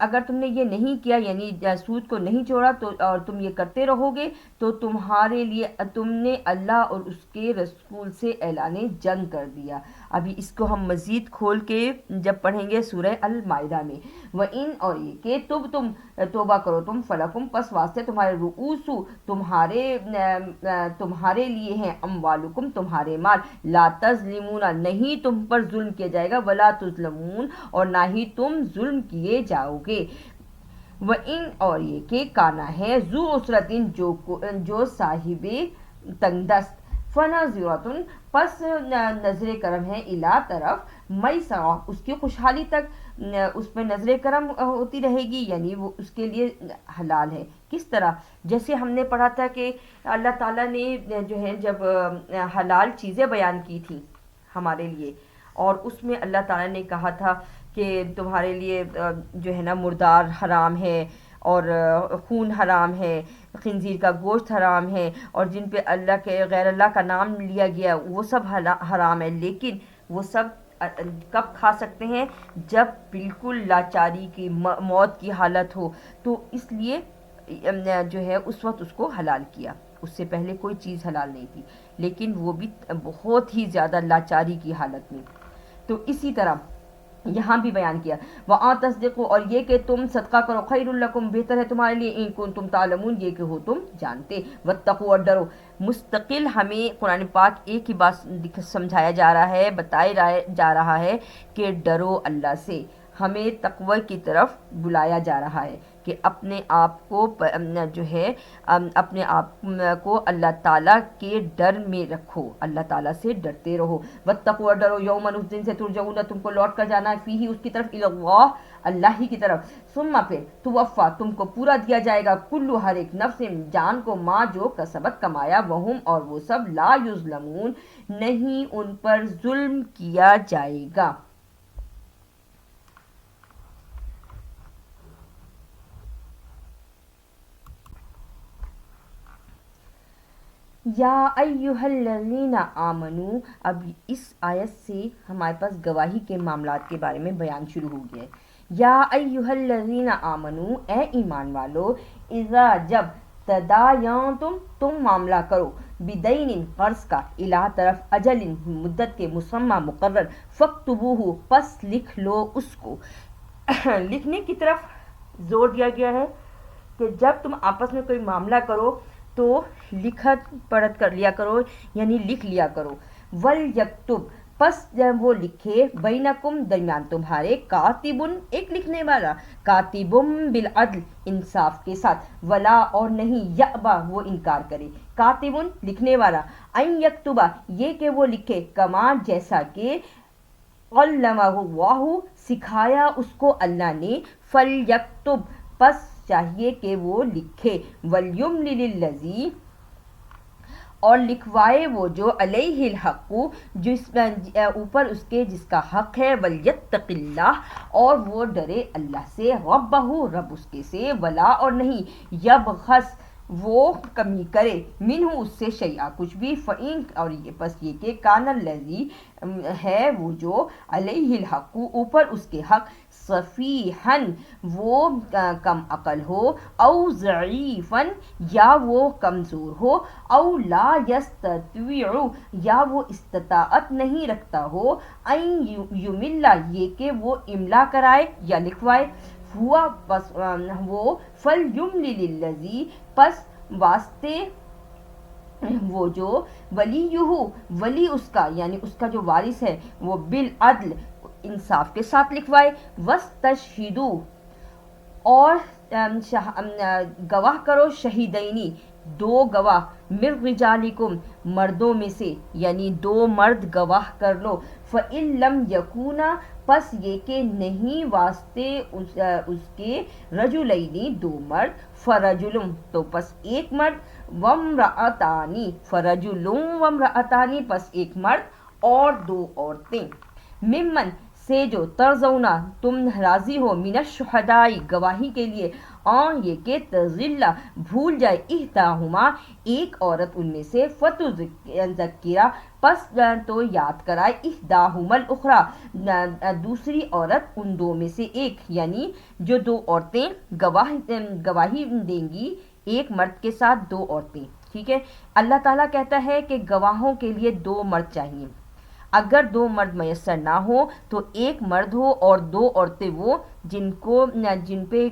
اگر تم نے یہ نہیں کیا یعنی سود کو نہیں چھوڑا تو اور تم یہ کرتے رہو گے تو تمہارے لیے تم نے اللہ اور اس کے رسول سے اعلان جنگ کر دیا. ابھی اس کو ہم مزید کھول کے جب پڑھیں گے سورہ المائدہ میں. وَإِن اور یہ کہ تم توبہ کرو تم فلکم پس واسطے تمہارے رؤوسو تمہارے لیے ہیں اموالکم تمہارے مال لا تظلمون نہیں تم پر ظلم کیا جائے گا ولا تظلمون اور نہ ہی تم ظلم کیے جاؤ گے. وَإِن اور یہ کہ کانا ہے ذو عسرتن جو صاحب تنگ دست فنظرۃ پس نظر کرم ہے الی طرف میسرہ اس کی خوشحالی تک اس پہ نظر کرم ہوتی رہے گی یعنی وہ اس کے لیے حلال ہے. کس طرح جیسے ہم نے پڑھا تھا کہ اللہ تعالیٰ نے جو ہے جب حلال چیزیں بیان کی تھیں ہمارے لیے اور اس میں اللہ تعالیٰ نے کہا تھا کہ تمہارے لیے جو ہے نا مردار حرام ہے اور خون حرام ہے خنزیر کا گوشت حرام ہے اور جن پہ اللہ کے غیر اللہ کا نام لیا گیا وہ سب حرام ہے لیکن وہ سب کب کھا سکتے ہیں جب بالکل لاچاری کی موت کی حالت ہو تو اس لیے جو ہے اس وقت اس کو حلال کیا. اس سے پہلے کوئی چیز حلال نہیں تھی لیکن وہ بھی بہت ہی زیادہ لاچاری کی حالت میں. تو اسی طرح یہاں بھی بیان کیا وَآن تصدقوا اور یہ کہ تم صدقہ کرو خیر لکم بہتر ہے تمہارے لیے ان کنتم تعلمون یہ کہ ہو تم جانتے. واتقوا اور ڈرو مستقل ہمیں قرآن پاک ایک ہی بات سمجھایا جا رہا ہے بتایا جا رہا ہے کہ ڈرو اللہ سے. ہمیں تقوی کی طرف بلایا جا رہا ہے کہ اپنے آپ کو جو ہے اپنے آپ کو اللہ تعالیٰ کے ڈر میں رکھو اللہ تعالیٰ سے ڈرتے رہو. واتقوا ڈرو یومن اس دن سے ترجعون تم کو لوٹ کر جانا ہے فیہ اس کی طرف اللہ اللہ ہی کی طرف ثم پھر توفا تم کو پورا دیا جائے گا کلو ہر ایک نفس جان کو ماں جو کسبت کمایا وہم اور وہ سب لا یظلمون نہیں ان پر ظلم کیا جائے گا. یا ایہا الذین آمنو اب اس آیت سے ہمارے پاس گواہی کے معاملات کے بارے میں بیان شروع ہو گیا ہے. یا ایہا الذین آمنو اے ایمان والو اذا جب تداینتم تم معاملہ کرو بدین قرض کا الہ طرف اجل مدت کے مسمى مقرر فاکتبوہ پس لکھ لو اس کو. لکھنے کی طرف زور دیا گیا ہے کہ جب تم آپس میں کوئی معاملہ کرو تو لکھت پڑھت کر لیا کرو یعنی لکھ لیا کرو. وَلْيَكْتُبْ پس جب وہ لکھے بینکم درمیان تمہارے کاتبن ایک لکھنے والا کاتبم بالعدل انصاف کے ساتھ ولا اور نہیں یأبا وہ انکار کرے کاتبن لکھنے والا ان یکتبا یہ کہ وہ لکھے کما جیسا کہ علمہ اللہ سکھایا اس کو اللہ نے فلیکتب پس چاہیے کہ وہ لکھے ولیملل للذی اور لکھوائے وہ جو علیہ الحق جس اوپر اس کے جس کا حق ہے ولیتق اللہ اور وہ ڈرے اللہ سے ربہ رب اس کے سے ولا اور نہیں یبخس وہ کمی کرے منہ اس سے شیئا کچھ بھی فإن اور یہ پس یہ کہ کان الذی ہے وہ جو علیہ الحق اوپر اس کے حق صفیحن وہ کم عقل ہو او ضعیفن یا وہ کمزور ہو او لا یستطیع یا وہ استطاعت نہیں رکھتا ہو ان یملا یہ کہ وہ املا کرائے یا لکھوائے ہوا پس وہ فلیملل للذی پس واسطے وہ جو ولی اس کا یعنی اس کا جو وارث ہے وہ بالعدل انصاف کے ساتھ لکھوائے. وستشہدوا اور گواہ کرو شہیدینی دو گواہ من رجالکم مردوں میں سے، یعنی 2 مرد گواہ کر لو، فَإِن لَمْ يَكُونَا پس یہ کہ نہیں واسطے اس کے رجلینی 2 مرد، فرجلم تو پس 1 مرد، وامرأتانی فرجلم وامرأتانی پس 1 مرد اور 2 عورتیں، ممن سے جو ترضونا تم راضی ہو، من الشہدائی گواہی کے لیے، یہ کہ تضل بھول جائے، احداہما ایک عورت ان میں سے، فتذکرہ پس تو یاد کرائے، احداہما الاخری دوسری عورت ان 2 میں سے ایک، یعنی جو 2 عورتیں گواہی دیں گی، ایک مرد کے ساتھ 2 عورتیں، ٹھیک ہے۔ اللہ تعالیٰ کہتا ہے کہ گواہوں کے لیے 2 مرد چاہیے، اگر 2 مرد میسر نہ ہو تو 1 مرد ہو اور 2 عورتیں وہ جن پہ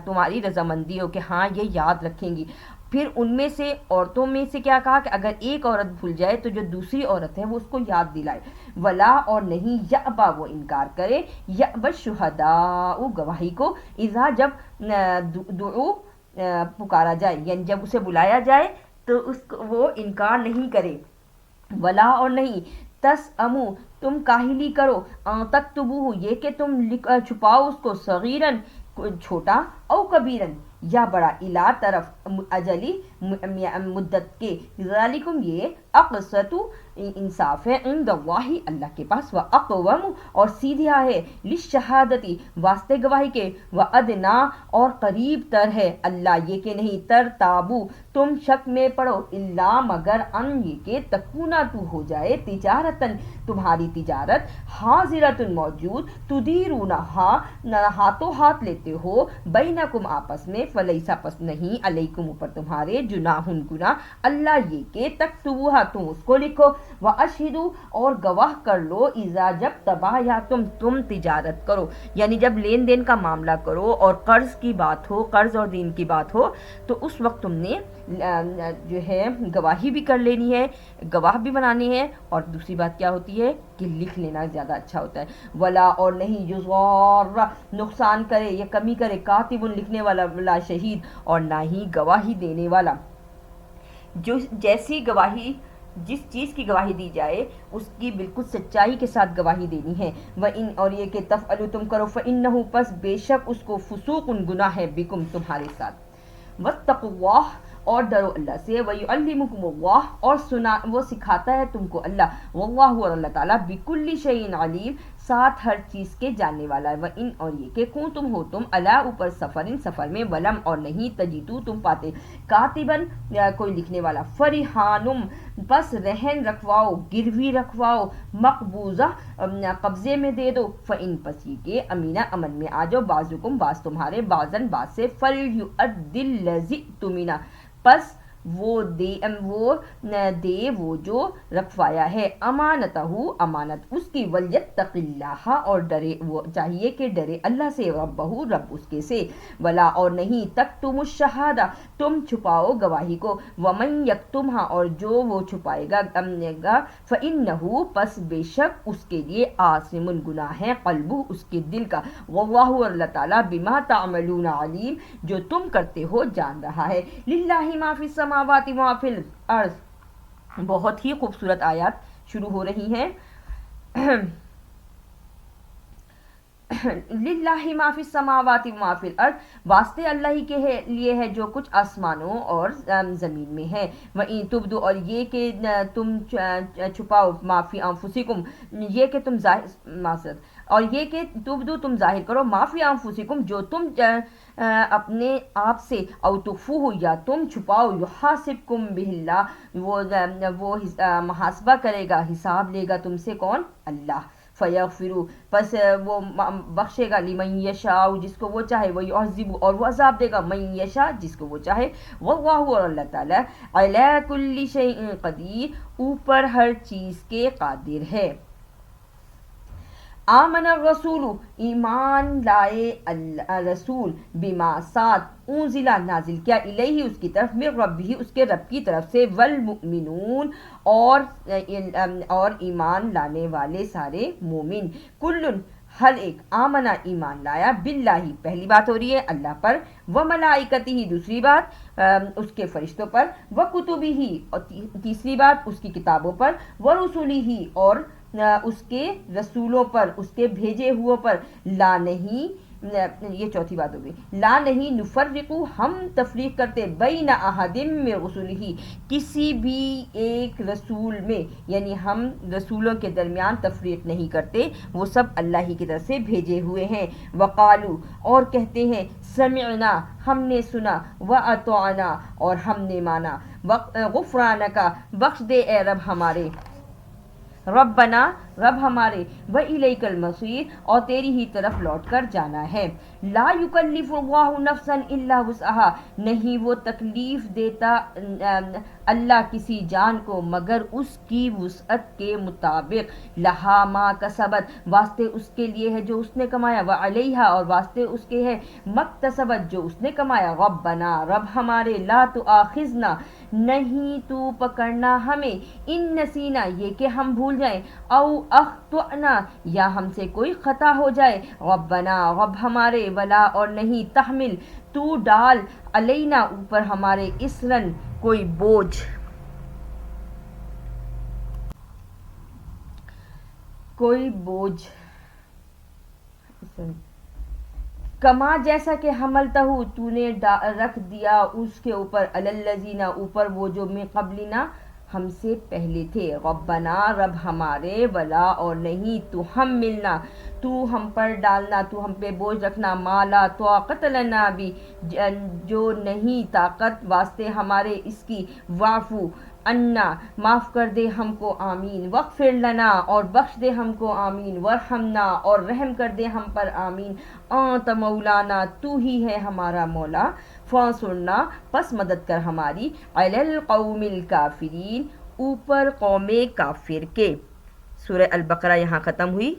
تمہاری رضامندی ہو کہ ہاں یہ یاد رکھیں گی۔ پھر ان میں سے عورتوں میں سے کیا کہا کہ اگر ایک عورت بھول جائے تو جو دوسری عورت ہے وہ اس کو یاد دلائے، ولا اور نہیں یأبا وہ انکار کرے، یأبا الشہداء گواہی کو، اذا جب دعو پکارا جائے، یعنی جب اسے بلایا جائے تو وہ انکار نہیں کرے، ولا اور نہیں تسأمو تم کاہلی کرو، تکتبوہ یہ کہ تم چھپاؤ اس کو، صغیرن چھوٹا، او کبیرن یا بڑا، الا طرف اجلی مدت کے، ذالکم یہ اقسط انصاف ہے، عند اللہ اللہ کے پاس، و اقوم اور سیدھا ہے، للشہادتی واسطے گواہی کے، و ادنا اور قریب تر ہے، اللہ یہ کہ نہیں ترتابو تم شک میں پڑو، الا مگر ان یہ کہ تکونا تو ہو جائے، تجارتن تمہاری تجارت، حاضرتن موجود، تدیرونہا ہاتھوں ہاتھ لیتے ہو، بینکم آپس میں، فلیسا پس نہیں، علیکم اوپر تمہارے، جناحن گناہ، اللہ یہ کہ تکتبوہا تم اس کو لکھو، واشہدو اور گواہ کر لو، اذا جب تبایعتم تم تجارت کرو، یعنی جب لین دین کا معاملہ کرو اور قرض کی بات ہو، قرض اور دین کی بات ہو، تو اس وقت تم نے جو ہے گواہی بھی کر لینی ہے، گواہ بھی بنانے ہیں، اور دوسری بات کیا ہوتی ہے کہ لکھ لینا زیادہ اچھا ہوتا ہے، ولا اور نہیں یضار نقصان کرے یا کمی کرے، کاتب لکھنے والا، ولا شہید اور نہ ہی گواہی دینے والا، جو جیسی گواہی جس چیز کی گواہی دی جائے اس کی بالکل سچائی کے ساتھ گواہی دینی ہے، وَإِن اور یہ کہ تفعلوا تم کرو، فإنہ پس بے شک اس کو، فسوق گناہ ہے، بکم تمہارے ساتھ، واتقوا اللہ اور ڈرو اللہ سے، وَيُعَلِّمُكُمُ اللَّهُ اور وہ سکھاتا ہے تم کو اللہ، واللہ اور اللہ تعالیٰ بِكُلِّ شَيْءٍ علیم ساتھ ہر چیز کے جاننے والا ہے، وَإِن اور یہ کہ کنتم ہو تم علی اوپر سفر میں، ولم اور نہیں تجدو تم پاتے، کاتبن کوئی لکھنے والا، فرحانم بس رہن رکھواؤ، گروی رکھواؤ، مقبوضہ قبضے میں دے دو، فإن پس یہ کہ امینہ امن میں آ جاؤ، بعضکم بعض تمہارے، بعضن بعض سے، فلیؤد الذی اؤتمن پس وہ دے وہ جو رکھوایا ہے، امانتہ امانت اس کی، ولیتق اللہ اور ڈرے وہ چاہیے کہ ڈرے اللہ سے، ربہ رب اس کے سے، ولا اور نہیں تکتم الشہادہ تم چھپاؤ گواہی کو، ومن یکتمھا اور جو وہ چھپائے گا فإنہ پس بے شک اس کے لیے آثم گناہ ہے، قلبہ اس کے دل کا، واللہ اور اللہ تعالیٰ بما تعملون علیم جو تم کرتے ہو جان رہا ہے، للہ ما فی السماوات و فی الارض، بہت ہی خوبصورت آیات شروع ہو رہی ہیں، للہ ما فی السماوات و فی الارض واسطے اللہ ہی کے لیے ہے جو کچھ آسمانوں اور زمین میں ہے، وَإِن تُبْدُوا اور یہ کہ تم چھپاؤ، ما فی انفسکم یہ کہ تم معذرت اور یہ کہ تبدو تم ظاہر کرو، ما فی انفسکم جو تم اپنے آپ سے، او تخفوہ یا تم چھپاؤ، یحاسبکم بہ اللہ وہ محاسبہ کرے گا، حساب لے گا تم سے، کون؟ اللہ، فیغفروا پس وہ بخشے گا، لمن یشاء جس کو وہ چاہے، ویعذب اور وہ عذاب دے گا، من یشاء جس کو وہ چاہے، واللہ اور اللہ تعالیٰ علی کل شیء قدیر اوپر ہر چیز کے قادر ہے۔ آمن الرسول ایمان لائے رسول، بما ساتھ، انزلہ نازل کیا، الیہ اس کی طرف، من ربہ اس کے رب کی طرف سے، والمؤمنون اور ایمان لانے والے سارے مومن، کل ہر ایک آمنا ایمان لایا باللہ، پہلی بات ہو رہی ہے اللہ پر، و ملائکتہ دوسری بات اس کے فرشتوں پر، و کتبہ اور تیسری بات اس کی کتابوں پر، و رسلہ اور اس کے رسولوں پر، اس کے بھیجے ہوئے پر، لا نہیں یہ چوتھی بات ہو گئی، لا نہیں نفرقو ہم تفریق کرتے بین احد من رسلہ کسی بھی ایک رسول میں، یعنی ہم رسولوں کے درمیان تفریق نہیں کرتے، وہ سب اللہ ہی کی طرف سے بھیجے ہوئے ہیں۔ وقالو اور کہتے ہیں سمعنا ہم نے سنا، واطعنا اور ہم نے مانا، غفرانک بخش دے اے رب ہمارے، ربنا رب ہمارے، وَإِلَيْكَ الْمَصِيرُ اور تیری ہی طرف لوٹ کر جانا ہے۔ لا یکلف اللہ نفسا الا وسعها نہیں وہ تکلیف دیتا اللہ کسی جان کو مگر اس کی وسعت کے مطابق، لہا ما کسبت واسطے اس کے لیے ہے جو اس نے کمایا، وعلیہا اور واسطے اس کے ہے مکتسبت جو اس نے کمایا، ربنا رب ہمارے، لا تؤاخذنا نہیں تو پکڑنا ہمیں، ان نسینا یہ کہ ہم بھول جائیں، او اخطأنا یا ہم سے کوئی خطا ہو جائے، ربنا رب ہمارے، ولا اور نہیں، تحمل تو ڈال، علینا اوپر ہمارے، اسرن کوئی بوجھ، کوئی بوجھ، کما جیسا کہ حملتہ تو نے رکھ دیا اس کے اوپر، الذین اوپر وہ جو من قبلنا ہم سے پہلے تھے، ربنا رب ہمارے، ولا اور نہیں، تو ہم ملنا تو ہم پر ڈالنا، تو ہم پہ بوجھ رکھنا، مالا طاقت لنا بھی جو نہیں طاقت واسطے ہمارے اس کی، واعفو عنا معاف کر دے ہم کو، آمین، واغفر لنا اور بخش دے ہم کو، آمین، وارحمنا اور رحم کر دے ہم پر، آمین، انت مولانا تو ہی ہے ہمارا مولا، فانصرنا پس مدد کر ہماری، علی القوم الکافرین اوپر قوم کافر کے۔ سورہ البقرہ یہاں ختم ہوئی۔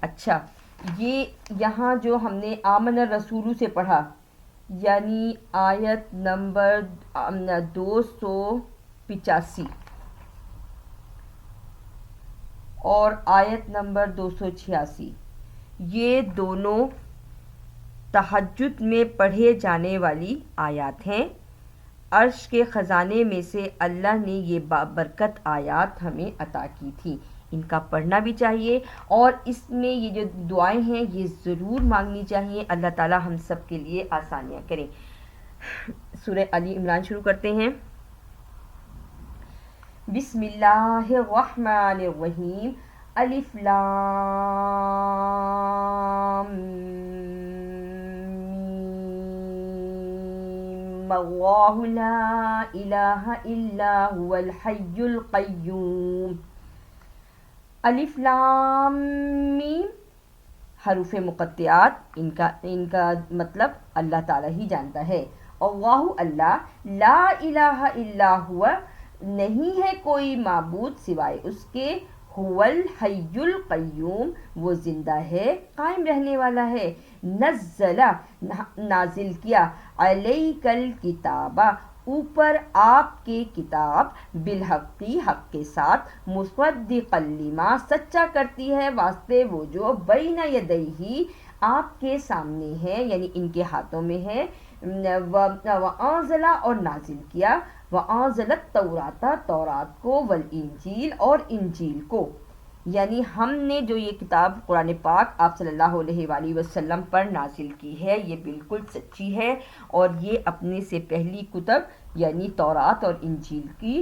اچھا یہ یہاں جو ہم نے آمن الرسول سے پڑھا، یعنی آیت نمبر 285 اور آیت نمبر 286، یہ دونوں تہجد میں پڑھے جانے والی آیات ہیں۔ عرش کے خزانے میں سے اللہ نے یہ بابرکت آیات ہمیں عطا کی تھی، ان کا پڑھنا بھی چاہیے، اور اس میں یہ جو دعائیں ہیں یہ ضرور مانگنی چاہیے، اللہ تعالی ہم سب کے لیے آسانیاں کریں۔ سورہ آل عمران شروع کرتے ہیں۔ بسم اللہ الرحمن الرحیم، الف لام میم، اللہ لا الہ الا هو الحی القیوم۔ الف لام میم حروف مقطعات، ان کا مطلب اللہ تعالیٰ ہی جانتا ہے۔ اللہ اللہ، لا الہ الا ہوا نہیں ہے کوئی معبود سوائے اس کے، هو الحی القیوم وہ زندہ ہے قائم رہنے والا ہے، نزل نازل کیا، علیک الکتاب اوپر آپ کے کتاب، بالحق حق کے ساتھ، مصدقا لما سچا کرتی ہے واسطے وہ جو، بین یدیہ آپ کے سامنے ہے یعنی ان کے ہاتھوں میں ہے، وانزل اور نازل کیا، وانزل التوراۃ تورات کو، والانجیل اور انجیل کو، یعنی ہم نے جو یہ کتاب قرآن پاک آپ صلی اللہ علیہ وآلہ وسلم پر نازل کی ہے یہ بالکل سچی ہے، اور یہ اپنے سے پہلی کتب یعنی تورات اور انجیل کی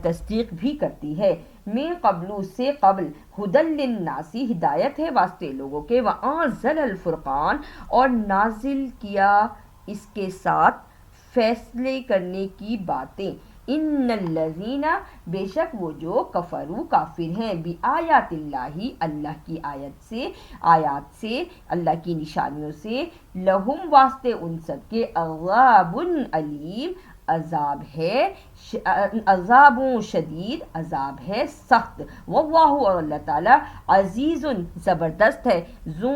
تصدیق بھی کرتی ہے، من قبل سے قبل، ھدی للناس ہدایت ہے واسطے لوگوں کے، وانزل الفرقان اور نازل کیا اس کے ساتھ فیصلے کرنے کی باتیں، ان الذین بے شک وہ جو، کفروا کافر ہیں، بآیات اللہ اللہ کی آیات سے اللہ کی نشانیوں سے، لہم واسطے ان سب کے، عذاب علیم عذاب ہے، عذاب شدید عذاب ہے سخت، واللہ اور اللہ تعالی، عزیز زبردست ہے، ذو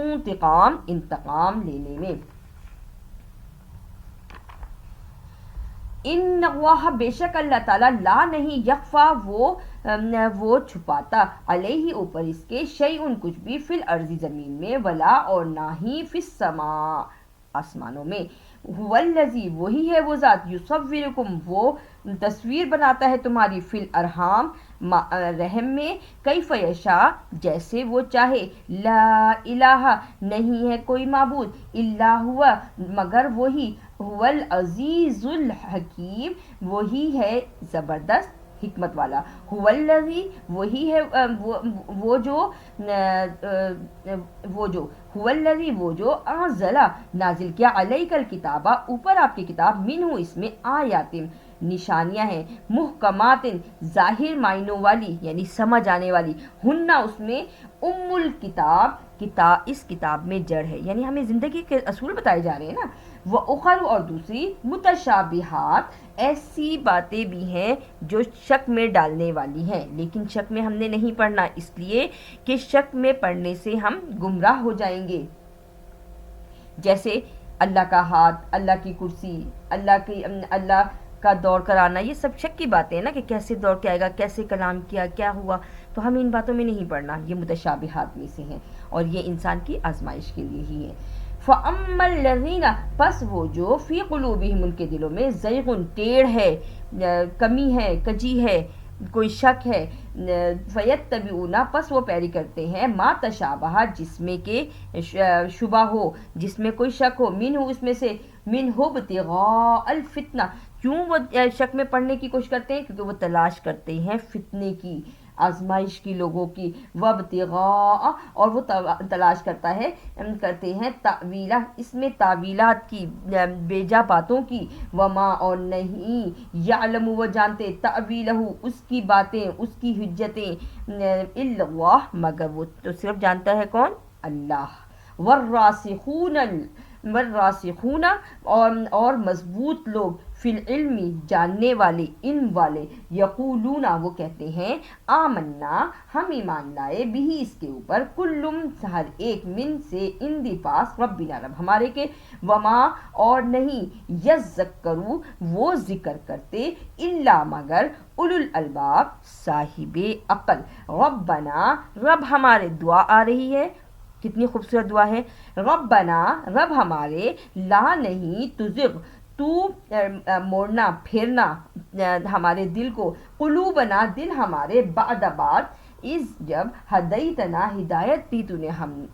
انتقام لینے میں۔ ان اللہ بے شک اللہ تعالیٰ لا نہیں یخفا وہ چھپاتا علیہ اوپر اس کے شیئن کچھ بھی فی الارض زمین میں ولا اور نہ ہی فی السماء آسمانوں میں هو الذی وہی ہے وہ ذات یصورکم وہ تصویر بناتا ہے تمہاری فی الارحام رحم میں کیف یشاء جیسے وہ چاہے لا الہ نہیں ہے کوئی معبود الا ہوا مگر وہی هو العزیز الحکیم وہی ہے زبردست حکمت والا هو الذی وہی ہے وہ جو انزل نازل کیا علیک الکتابہ اوپر آپ کی کتاب منہ اس میں آیات نشانیاں ہیں محکمات ظاہر معنوں والی یعنی سمجھ آنے والی ہننا اس میں ام الکتاب اس کتاب میں جڑ ہے یعنی ہمیں زندگی کے اصول بتائے جا رہے ہیں نا وہ اخر اور دوسری متشابہات ایسی باتیں بھی ہیں جو شک میں ڈالنے والی ہیں لیکن شک میں ہم نے نہیں پڑھنا اس لیے کہ شک میں پڑھنے سے ہم گمراہ ہو جائیں گے جیسے اللہ کا ہاتھ اللہ کی کرسی اللہ کا دوڑ کر آنا یہ سب شک کی باتیں ہیں نا کہ کیسے دوڑ کے آئے گا کیسے کلام کیا کیا ہوا تو ہمیں ان باتوں میں نہیں پڑھنا یہ متشابہات میں سے ہیں اور یہ انسان کی آزمائش کے لیے ہی ہے فَأَمَّا الَّذِينَ پس وہ جو فی قلوبہم ان کے دلوں میں زیغ ٹیڑھ ہے کمی ہے کجی ہے کوئی شک ہے فَيَتَّبِعُونَ پس وہ پیروی کرتے ہیں ما تشابہ جس میں کہ شبہ ہو جس میں کوئی شک ہو منہ اس میں سے منہ ابتغاء الفتنہ کیوں وہ شک میں پڑھنے کی کوشش کرتے ہیں کیونکہ وہ تلاش کرتے ہیں فتنے کی آزمائش کی لوگوں کی وابتغاء اور وہ تلاش کرتے ہیں تعویلہ اس میں تعویلات کی بیجا باتوں کی وما اور نہیں یعلم وہ جانتے تعویلہ اس کی باتیں اس کی حجتیں الا اللہ مگر وہ تو صرف جانتا ہے کون اللہ والراسخون اور مضبوط لوگ فی العلم جاننے والے علم والے یقولون وہ کہتے ہیں آمنا ہم ایمان لائے بھی اس کے اوپر کلم ہر ایک من سے ان دی پاس ربنا رب ہمارے کے وما اور نہیں یذکروا وہ ذکر کرتے الا مگر اولو الالباب صاحب عقل ربنا رب ہمارے دعا آ رہی ہے کتنی خوبصورت دعا ہے ربنا رب ہمارے لا نہیں تزغ تو موڑنا پھیرنا ہمارے دل کو قلوبنا دل ہمارے بعد اس جب ہدیتنا ہدایت دی تو نے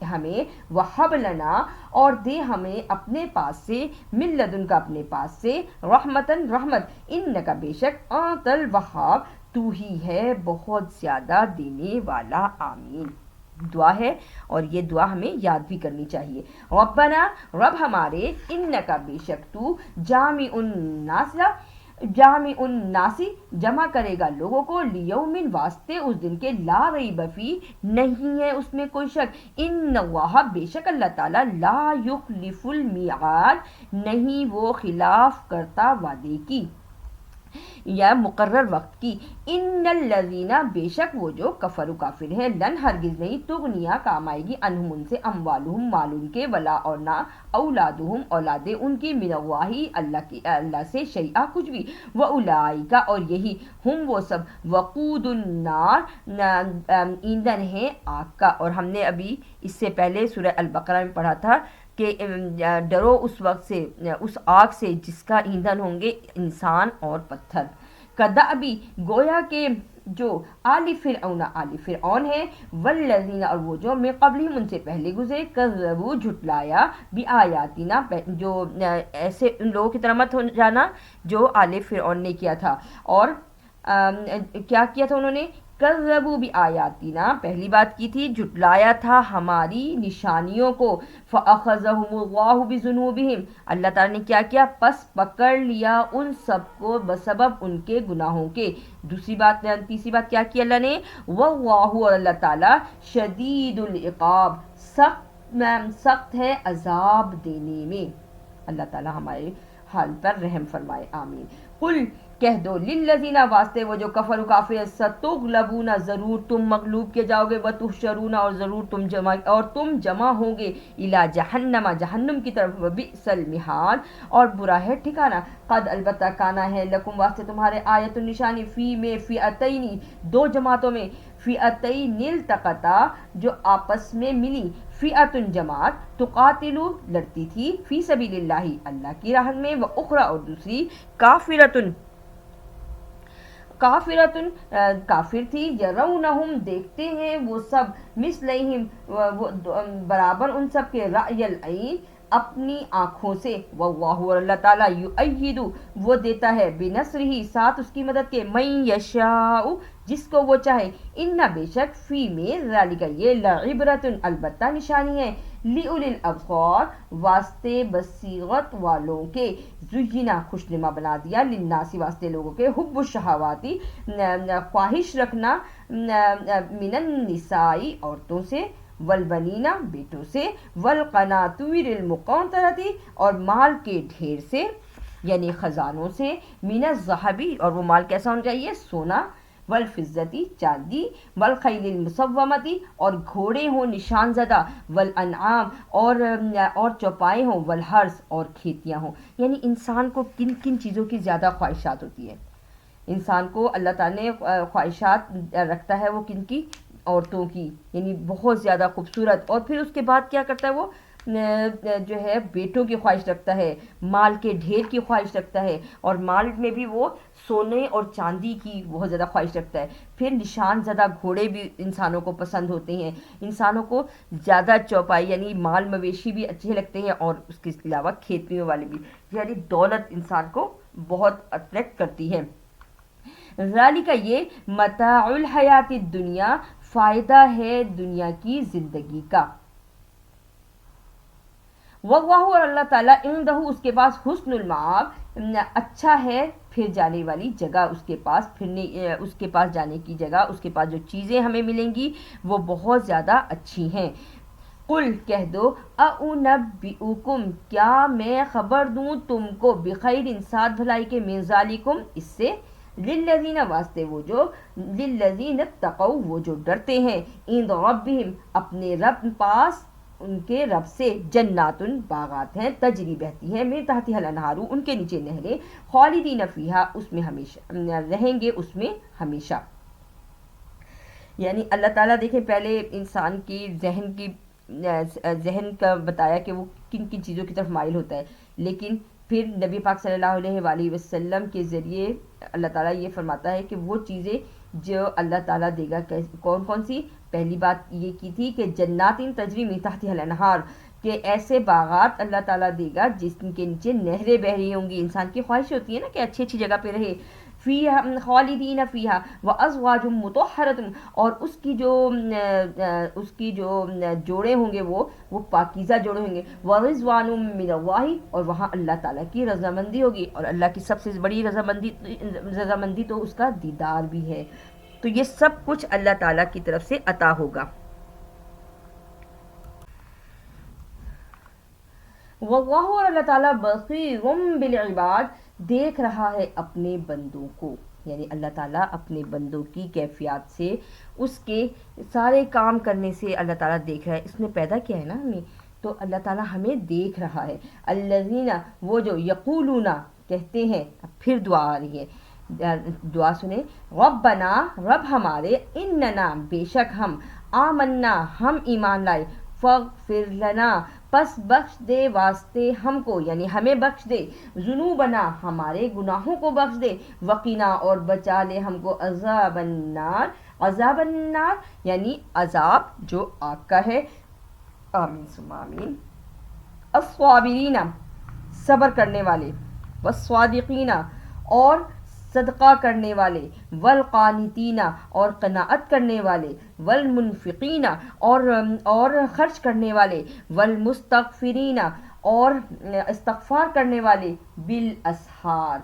ہمیں وہب لنا اور دے ہمیں اپنے پاس سے من لدن کا اپنے پاس سے رحمتن رحمت انکا بے شک انت الوہاب تو ہی ہے بہت زیادہ دینے والا آمین دعا ہے اور یہ دعا ہمیں یاد بھی کرنی چاہیے ربنا رب ہمارے انکا بے شک تو جامع الناس جمع کرے گا لوگوں کو لیوم واسطے اس دن کے لا ریب فی نہیں ہے اس میں کوئی شک ان اللہ بے شک اللہ تعالی لا یخلف المیعاد نہیں وہ خلاف کرتا وعدے کی یا مقرر وقت کی ان الذین بے شک وہ جو کفر کافر ہیں لن ہرگز نہیں تغنیا کام آئے گی انہم ان سے اموالہم مال ان کے ولا اور نہ اولادہم اولادیں ان کی من اللہ سے شیئا کچھ بھی واولئک اور یہی ہم وہ سب وقود النار ایندھن ہیں آگ کا اور ہم نے ابھی اس سے پہلے سورہ البقرہ میں پڑھا تھا کہ ڈرو اس وقت سے اس آگ سے جس کا ایندھن ہوں گے انسان اور پتھر کدابی گویا کہ جو آل فرعون ہے والذین اور وہ جو من قبلہم ان سے پہلے گزرے کذبوا جھٹلایا بآیاتنا جو ایسے ان لوگوں کی طرح مت ہو جانا جو آل فرعون نے کیا تھا اور کیا کیا تھا انہوں نے کذبوا بآیاتنا پہلی بات کی تھی جھٹلایا تھا ہماری نشانیوں کو فأخذہم اللہ بذنوبہم اللہ تعالیٰ نے کیا کیا پس پکڑ لیا ان سب کو بسبب ان کے گناہوں کے تیسری بات کیا کی اللہ نے واللہ اور اللہ تعالیٰ شدید العقاب سخت ہے عذاب دینے میں اللہ تعالیٰ ہمارے حال پر رحم فرمائے آمین قل کہہ دو للذین واسطے وہ جو کفر کافر ستغلبون ضرور تم مغلوب کیے جاؤ گے وتحشرون اور ضرور تم جمع ہوں گے الی جہنم جہنم کی طرف وبئس المہاد اور برا ہے ٹھکانہ قد البتہ کانا ہے لکم واسطے تمہارے آیت نشانی فی میں فئتین دو جماعتوں میں فئتین التقطا جو آپس میں ملی فئتن جماعت تقاتلو لڑتی تھی فی سبیل اللہ اللہ کی راہ میں واخری اور دوسری کافرتن کافر تھی یرونہم دیکھتے ہیں وہ سب مثلہم وہ برابر ان سب کے رأی العین اپنی آنکھوں سے واللہ اور اللہ تعالیٰ یؤید وہ دیتا ہے بنصرہ ساتھ اس کی مدد کے من یشاء جس کو وہ چاہے ان بے شک فی میں ذالک یہ لعبرۃ البتہ نشانی ہے لِأُولِي الْأَبْصَارِ واسطے بصیرت والوں کے زینا خوشنما بنا دیا للناس واسطے لوگوں کے حب الشہواتی خواہش رکھنا من النساء عورتوں سے والبنینا بیٹوں سے والقناطیر المقنطرتی اور مال کے ڈھیر سے یعنی خزانوں سے من الذهب اور وہ مال کیسا ہونا چاہیے سونا والفضتی چاندی والخیل المسومتی اور گھوڑے ہوں نشان زدہ والانعام اور چوپائے ہوں والحرث اور کھیتیاں ہوں یعنی انسان کو کن کن چیزوں کی زیادہ خواہشات ہوتی ہے انسان کو اللہ تعالیٰ نے خواہشات رکھتا ہے وہ کن کی عورتوں کی یعنی بہت زیادہ خوبصورت اور پھر اس کے بعد کیا کرتا ہے وہ جو ہے بیٹوں کی خواہش رکھتا ہے مال کے ڈھیر کی خواہش رکھتا ہے اور مال میں بھی وہ سونے اور چاندی کی بہت زیادہ خواہش رکھتا ہے پھر نشان زدہ گھوڑے بھی انسانوں کو پسند ہوتے ہیں انسانوں کو زیادہ چوپائی یعنی مال مویشی بھی اچھے لگتے ہیں اور اس کے علاوہ کھیتیوں والے بھی یعنی دولت انسان کو بہت اٹریکٹ کرتی ہے ذالک یہ متاع الحیات الدنیا فائدہ ہے دنیا کی زندگی کا واللہ اور اللہ تعالیٰ عندہ اس کے پاس حسن المآب اچھا ہے پھر جانے والی جگہ اس کے پاس اس کے پاس جانے کی جگہ اس کے پاس جو چیزیں ہمیں ملیں گی وہ بہت زیادہ اچھی ہیں قل کہہ دو اُنَبِّئُکُم کیا میں خبر دوں تم کو بخیر ساتھ بھلائی کے من ذالکم اس سے للذین واسطے وہ جو للذین اتقوا وہ جو ڈرتے ہیں عند ربہم اپنے رب پاس ان کے رب سے جنات باغات ہیں تجری بہتی ہیں من تحتها الانہار ان کے نیچے نہریں خالدین فیہا اس میں ہمیشہ رہیں گے اس میں ہمیشہ یعنی اللہ تعالیٰ دیکھیں پہلے انسان کی ذہن کا بتایا کہ وہ کن کن چیزوں کی طرف مائل ہوتا ہے لیکن پھر نبی پاک صلی اللہ علیہ وآلہ وسلم کے ذریعے اللہ تعالیٰ یہ فرماتا ہے کہ وہ چیزیں جو اللہ تعالیٰ دے گا کون کون سی پہلی بات یہ کی تھی کہ جنات تجری من تحتها الانہار کہ ایسے باغات اللہ تعالیٰ دے گا جس کے نیچے نہریں بہ رہی ہوں گی انسان کی خواہش ہوتی ہے نا کہ اچھی اچھی جگہ پہ رہے فیہا خالدین فیہا وازواج مطہرۃ اور اس کی جو جوڑے ہوں گے وہ پاکیزہ جوڑے ہوں گے ورضوان من اللہ اور وہاں اللہ تعالیٰ کی رضامندی ہوگی اور اللہ کی سب سے بڑی رضامندی تو اس کا دیدار بھی ہے تو یہ سب کچھ اللہ تعالیٰ کی طرف سے عطا ہوگا واللہ اور اللہ تعالیٰ بصیر بالعباد دیکھ رہا ہے اپنے بندوں کو یعنی اللہ تعالیٰ اپنے بندوں کی کیفیات سے اس کے سارے کام کرنے سے اللہ تعالیٰ دیکھ رہا ہے اس نے پیدا کیا ہے نا ہمیں تو اللہ تعالیٰ ہمیں دیکھ رہا ہے الذین وہ جو یقولون کہتے ہیں پھر دعا آ رہی ہے دعا سنیں ربنا رب ہمارے اننا بے شک ہم آمنا ہم ایمان لائے فاغفر لنا پس بخش دے واسطے ہم کو یعنی ہمیں بخش دے ذنوبنا ہمارے گناہوں کو بخش دے وقنا اور بچا لے ہم کو عذاب النار یعنی عذاب جو آگ کا ہے آمین ثم آمین الصابرین صبر کرنے والے والصادقین اور صدقہ کرنے والے والقانتین اور قناعت کرنے والے والمنفقین اور خرچ کرنے والے والمستغفرین اور استغفار کرنے والے بالاسحار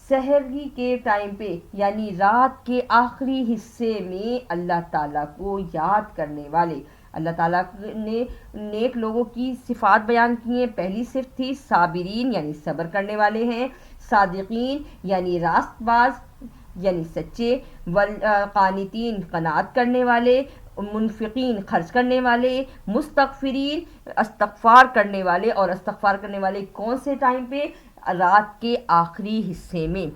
سحری کے ٹائم پہ یعنی رات کے آخری حصے میں اللہ تعالیٰ کو یاد کرنے والے اللہ تعالیٰ نے نیک لوگوں کی صفات بیان کی ہیں. پہلی صفت تھی صابرین یعنی صبر کرنے والے ہیں، صادقین یعنی راست باز یعنی سچے، قانتین قناعت کرنے والے، منفقین خرچ کرنے والے، مستغفرین استغفار کرنے والے. اور استغفار کرنے والے کون سے ٹائم پہ؟ رات کے آخری حصے میں،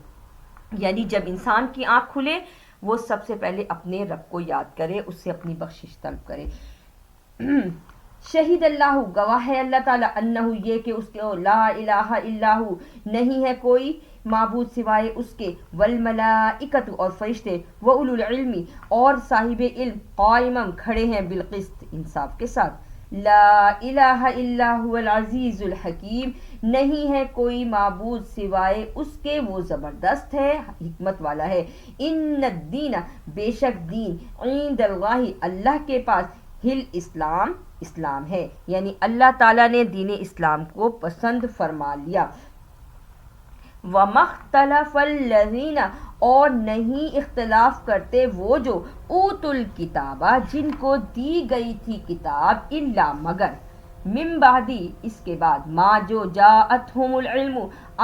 یعنی جب انسان کی آنکھ کھلے وہ سب سے پہلے اپنے رب کو یاد کرے، اس سے اپنی بخشش طلب کرے. شہید اللہ گواہ ہے اللہ تعالیٰ، انہ یہ کہ اس کے لا الہ الا ہو نہیں ہے کوئی معبود سوائے اس کے، والملائکۃ اور فرشتے، واولو العلم اور صاحب علم، قائما کھڑے ہیں بالقسط انصاف کے ساتھ. لا الہ الا هو العزیز الحکیم نہیں ہے کوئی معبود سوائے اس کے، وہ زبردست ہے حکمت والا ہے. ان الدین بے شک دین، عند اللہ اللہ کے پاس، ہل اسلام اسلام ہے، یعنی اللہ تعالیٰ نے دین اسلام کو پسند فرما لیا. وَمَا اخْتَلَفَ الَّذِينَ اور نہیں اختلاف کرتے وہ جو اوتوا الکتابہ جن کو دی گئی تھی کتاب، الا مگر، من بعدی اس کے بعد، ما جو جاءتہم العلم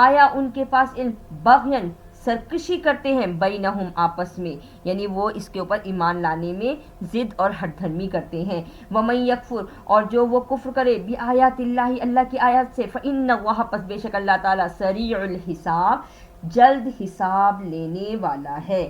آیا ان کے پاس علم، بغین سرکشی کرتے ہیں، بینہم آپس میں، یعنی وہ اس کے اوپر ایمان لانے میں ضد اور ہٹ دھرمی کرتے ہیں. ومن یکفر اور جو وہ کفر کرے، بآیات اللہ اللہ کی آیات سے، فإن اللہ پس بے شک اللہ تعالیٰ سریع الحساب جلد حساب لینے والا ہے.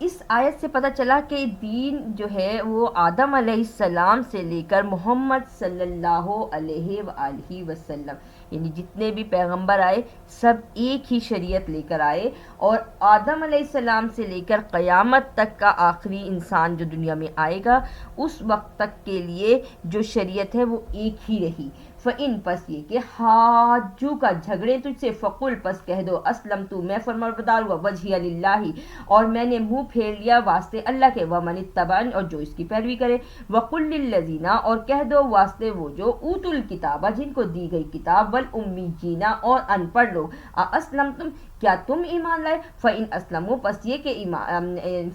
اس آیت سے پتہ چلا کہ دین جو ہے وہ آدم علیہ السلام سے لے کر محمد صلی اللہ علیہ وآلہ وسلم، یعنی جتنے بھی پیغمبر آئے سب ایک ہی شریعت لے کر آئے، اور آدم علیہ السلام سے لے کر قیامت تک کا آخری انسان جو دنیا میں آئے گا اس وقت تک کے لیے جو شریعت ہے وہ ایک ہی رہی. فَإِن پس یہ کہ حاجو کا جھگڑے تجھ سے، فقل پس کہہ دو، اسلمت میں فرمانبردار ہوا، وجہی للہ اور میں نے منہ پھیر لیا واسطے اللہ کے، ومن اتبعنی اور جو اس کی پیروی کرے، وقل للذین اور کہہ دو واسطے وہ جو اوتوا الکتاب جن کو دی گئی کتاب، والامیین اور ان پڑھ لوگ، اسلمتم کیا تم ایمان لائے، فَإِن اسلموا پس یہ کہ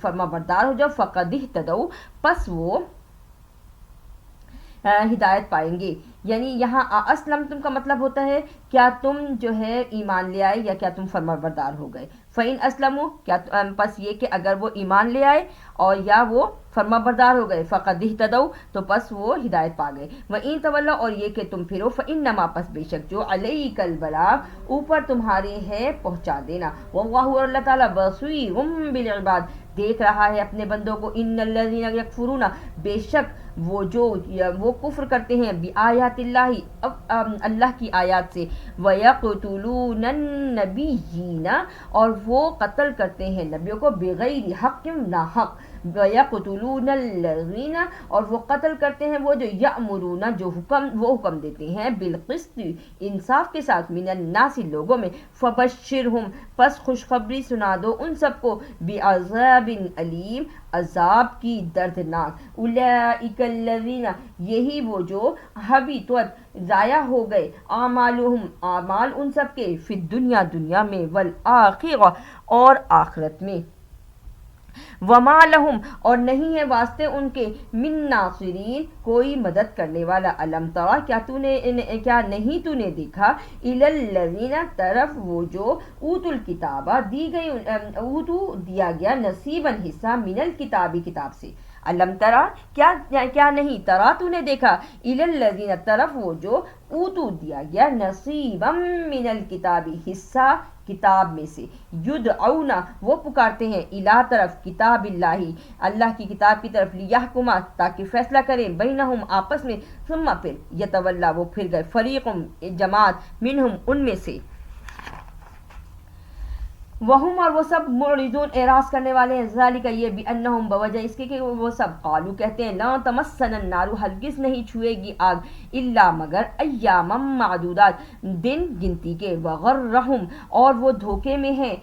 فرما بردار ہو جاؤ، فقد اہتدوا پس وہ ہدایت پائیں گے. یعنی یہاں اسلمتم کا مطلب ہوتا ہے کیا تم جو ہے ایمان لے آئے یا کیا تم فرما بردار ہو گئے. فَإِن اسلموا کیا پس یہ کہ اگر وہ ایمان لے آئے اور یا وہ فرما بردار ہو گئے، فقد اہتدوا تو پس وہ ہدایت پا گئے. وَإِن تولوا اور یہ کہ تم پھرو، فإنما پس بے شک جو علیک البلاغ اوپر تمہارے ہے پہنچا دینا، واللہ اور اللہ تعالیٰ بصیر بالعباد دیکھ رہا ہے اپنے بندوں کو. ان الذین یکفرون بے شک وہ کفر کرتے ہیں، بآیات اللہ اللہ کی آیات سے، وَيَقْتُلُونَ النَّبِيِّينَ اور وہ قتل کرتے ہیں نبیوں کو، بغیر حق ناحق، وَيَقْتُلُونَ الَّذِينَ اور وہ قتل کرتے ہیں وہ جو یأمرون جو حکم دیتے ہیں، بالقسط انصاف کے ساتھ، من الناس لوگوں میں، فبشرہم پس خوشخبری سنا دو ان سب کو، بعذاب علیم عذاب کی دردناک. اولئک الذین یہی وہ جو حبطت ضائع ہو گئے، اعمالہم اعمال ان سب کے، فی الدنیا دنیا میں، والآخرہ اور آخرت میں. وما لہم اور نہیں ہے واسطے ان کے، من ناصرین کوئی مدد کرنے والا. علم ترى کیا نہیں تو نے دیکھا، الی الذین طرف وہ جو اوتوا الکتاب دی گئی دیا گیا، نصیبا حصہ، من الکتاب کتاب سے. علم ترى کیا نہیں، ترا تو نے دیکھا، الی الذین طرف وہ جو اوتوا دیا گیا، نصیبا من الکتاب حصہ کتاب میں سے، یدعون وہ پکارتے ہیں، الی طرف کتاب اللہ اللہ کی کتاب کی طرف، لیحکم تاکہ فیصلہ کریں، بینہم آپس میں، ثم پھر یتولا وہ پھر گئے، فریق جماعت، منہم ان میں سے، وہم اور وہ سب معرضون اعراض کرنے والے ہیں، ذالک یہ بانہم بوجہ اس کے کہ وہ سب قالو کہتے ہیں، لا تمسنا النار ہرگز نہیں چھوئے گی آگ، الا مگر ایاما معدودات دن گنتی کے، وغرہم اور وہ دھوکے میں ہیں،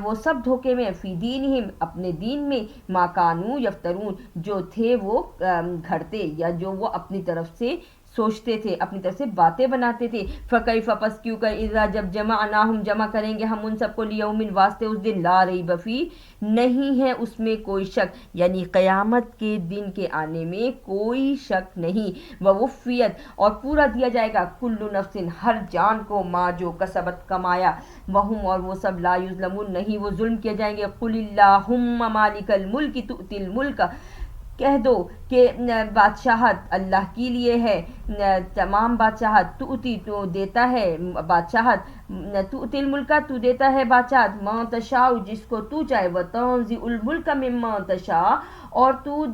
وہ سب دھوکے میں، فی دینہم اپنے دین میں، ما کانوا یفترون جو تھے وہ گھڑتے یا جو وہ اپنی طرف سے سوچتے تھے، اپنی طرف سے باتیں بناتے تھے. فَكَيْفَ پس کیوں کر اذا جب جمعناہم جمع کریں گے ہم ان سب کو لیوم واسطے اس دن لا ریب فیہ نہیں ہے اس میں کوئی شک، یعنی قیامت کے دن کے آنے میں کوئی شک نہیں. ووفیت اور پورا دیا جائے گا کل نفس ہر جان کو ما جو کسبت کمایا، وہم اور وہ سب لا یظلمون نہیں وہ ظلم کیے جائیں گے. قل اللہم مالک الملک تؤتی الملک کہہ دو کہ بادشاہت اللہ کی لیے ہے، تمام بادشاہت. تو دیتا ہے بادشاہت، تؤتی الملک تو دیتا ہے بادشاہت، ما تشاء جس کو تو چاہے، وتنزع الملک مما تشاء اور تو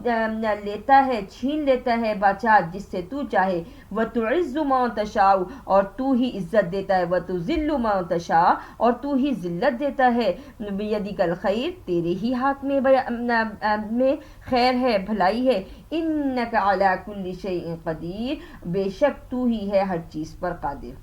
لیتا ہے چھین لیتا ہے بادشاہت جس سے تو چاہے، وتعز ما تشاء اور تو ہی عزت دیتا ہے، وتذل ما تشاء اور تو ہی ذلت دیتا ہے. بیدک الخیر تیرے ہی ہاتھ میں خیر ہے، بھلائی ہے. انک علی کل شیء قدیر بے شک تو ہی ہے ہر چیز پر قادر.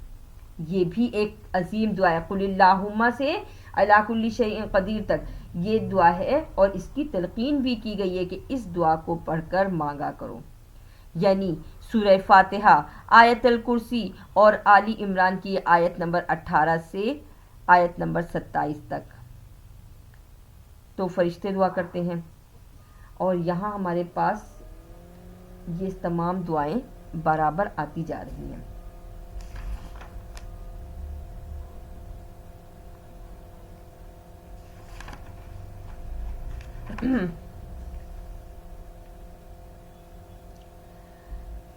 یہ بھی ایک عظیم دعا ہے. قل اللہم سے علی کل شیء قدیر تک یہ دعا ہے، اور اس کی تلقین بھی کی گئی ہے کہ اس دعا کو پڑھ کر مانگا کرو. یعنی سورہ فاتحہ، آیت الکرسی اور آلی عمران کی آیت نمبر 18 سے آیت نمبر 27 تک تو فرشتے دعا کرتے ہیں، اور یہاں ہمارے پاس یہ تمام دعائیں برابر آتی جا رہی ہیں.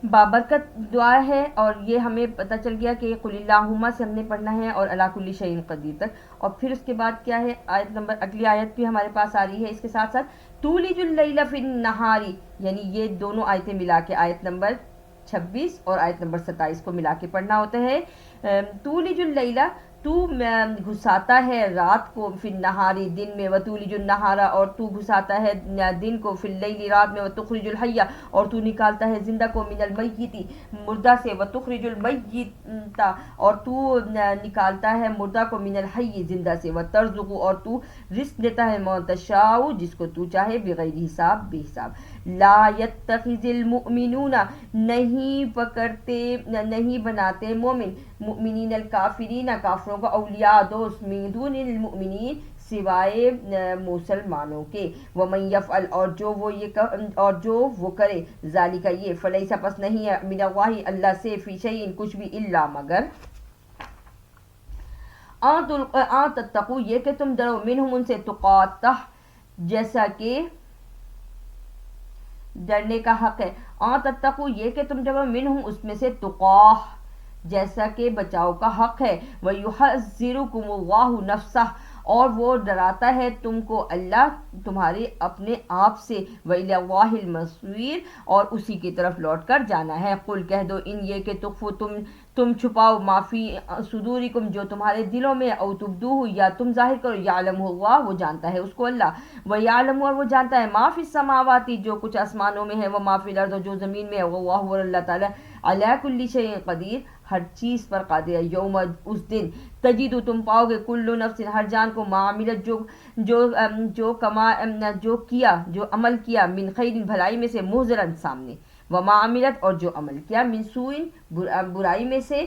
بابرکت دعا ہے، اور یہ ہمیں پتہ چل گیا کہ قل اللہم سے ہم نے پڑھنا ہے اور علی کل شیء قدیر تک. اور پھر اس کے بعد کیا ہے، آیت نمبر اگلی آیت بھی ہمارے پاس آ رہی ہے اس کے ساتھ ساتھ تولج اللیل فی النہار، یعنی یہ دونوں آیتیں ملا کے آیت نمبر 26 اور آیت نمبر 27 کو ملا کے پڑھنا ہوتا ہے. تولج اللیل تو گھساتا ہے رات کو، فی النہاری دن میں، وتولج النہار اور تو گھساتا ہے دن کو، فی اللیل رات میں، وتخرج الحی اور تو نکالتا ہے زندہ کو، من المیت مردہ سے، وتخرج المیت اور تو نکالتا ہے مردہ کو، من الحی زندہ سے، وترزق اور تو رزق دیتا ہے، من تشاء جس کو تو چاہے، بغیر حساب بے حساب. لا یتخذ المؤمنون نہیں پکڑتے نہیں بناتے مومن، مؤمنین الکافرین کافروں کو، اولیاء دوست، من دون المؤمنین سوائے مسلمانوں کے. ومن یفعل اور جو وہ کرے، ذالک یہ، فلیس پس نہیں ہے، من اللہ اللہ سے، فی شیء کچھ بھی، الا مگر آن تتقو یہ کہ تم ڈرو، منہم ان سے، تقاتہ جیسا کہ ڈرنے کا حق ہے، آن تتقو یہ کہ تم ڈرو، منہم اس میں سے، تقاہ جیسا کہ بچاؤ کا حق ہے. وَيُحَذِّرُكُمُ اللَّهُ نَفْسَهُ اور وہ ڈراتا ہے تم کو اللہ تمہارے اپنے آپ سے، وَإِلَى اللَّهِ الْمَصِيرُ اور اسی کی طرف لوٹ کر جانا ہے. قل کہہ دو ان یہ کہ تخفوا تم چھپاؤ، معافی صدورکم جو تمہارے دلوں میں، او تبدوہ یا تم ظاہر کرو، یعلمہ اللہ وہ جانتا ہے اس کو اللہ، ویعلم اور وہ جانتا ہے، ما فی السماوات جو کچھ آسمانوں میں ہے، وہ ما فی الارض جو زمین میں ہے، واللہ اور اللہ تعالی علی کل شیء قدیر ہر چیز پر قادر ہے. یوم اس دن، تجد تم پاؤ گے، کل نفس ہر جان کو، ما عملت جو کیا جو عمل کیا، من خیر بھلائی میں سے، محضرن سامنے، وما عملت اور جو عمل کیا، من سوء برائی میں سے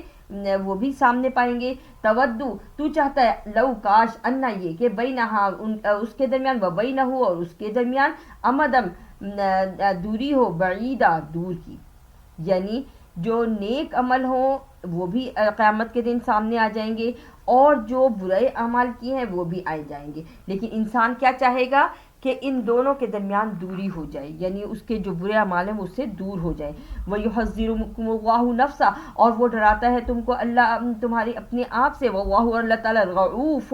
وہ بھی سامنے پائیں گے. تودو تو چاہتا ہے، لو کاش، انا یہ کہ بینہا اس کے درمیان، و بینہو اور اس کے درمیان، امدم دوری ہو، بعیدہ دور کی. یعنی جو نیک عمل ہوں وہ بھی قیامت کے دن سامنے آ جائیں گے، اور جو برے اعمال کیے ہیں وہ بھی آئے جائیں گے. لیکن انسان کیا چاہے گا کہ ان دونوں کے درمیان دوری ہو جائے، یعنی اس کے جو برے اعمال ہیں وہ اس سے دور ہو جائے. وَيُحَذِّرُكُمُ اللَّهُ نَفْسَهُ اور وہ ڈراتا ہے تم کو اللہ تمہاری اپنے آپ سے، وَاللَّهُ اور اللہ تعالیٰ رؤوف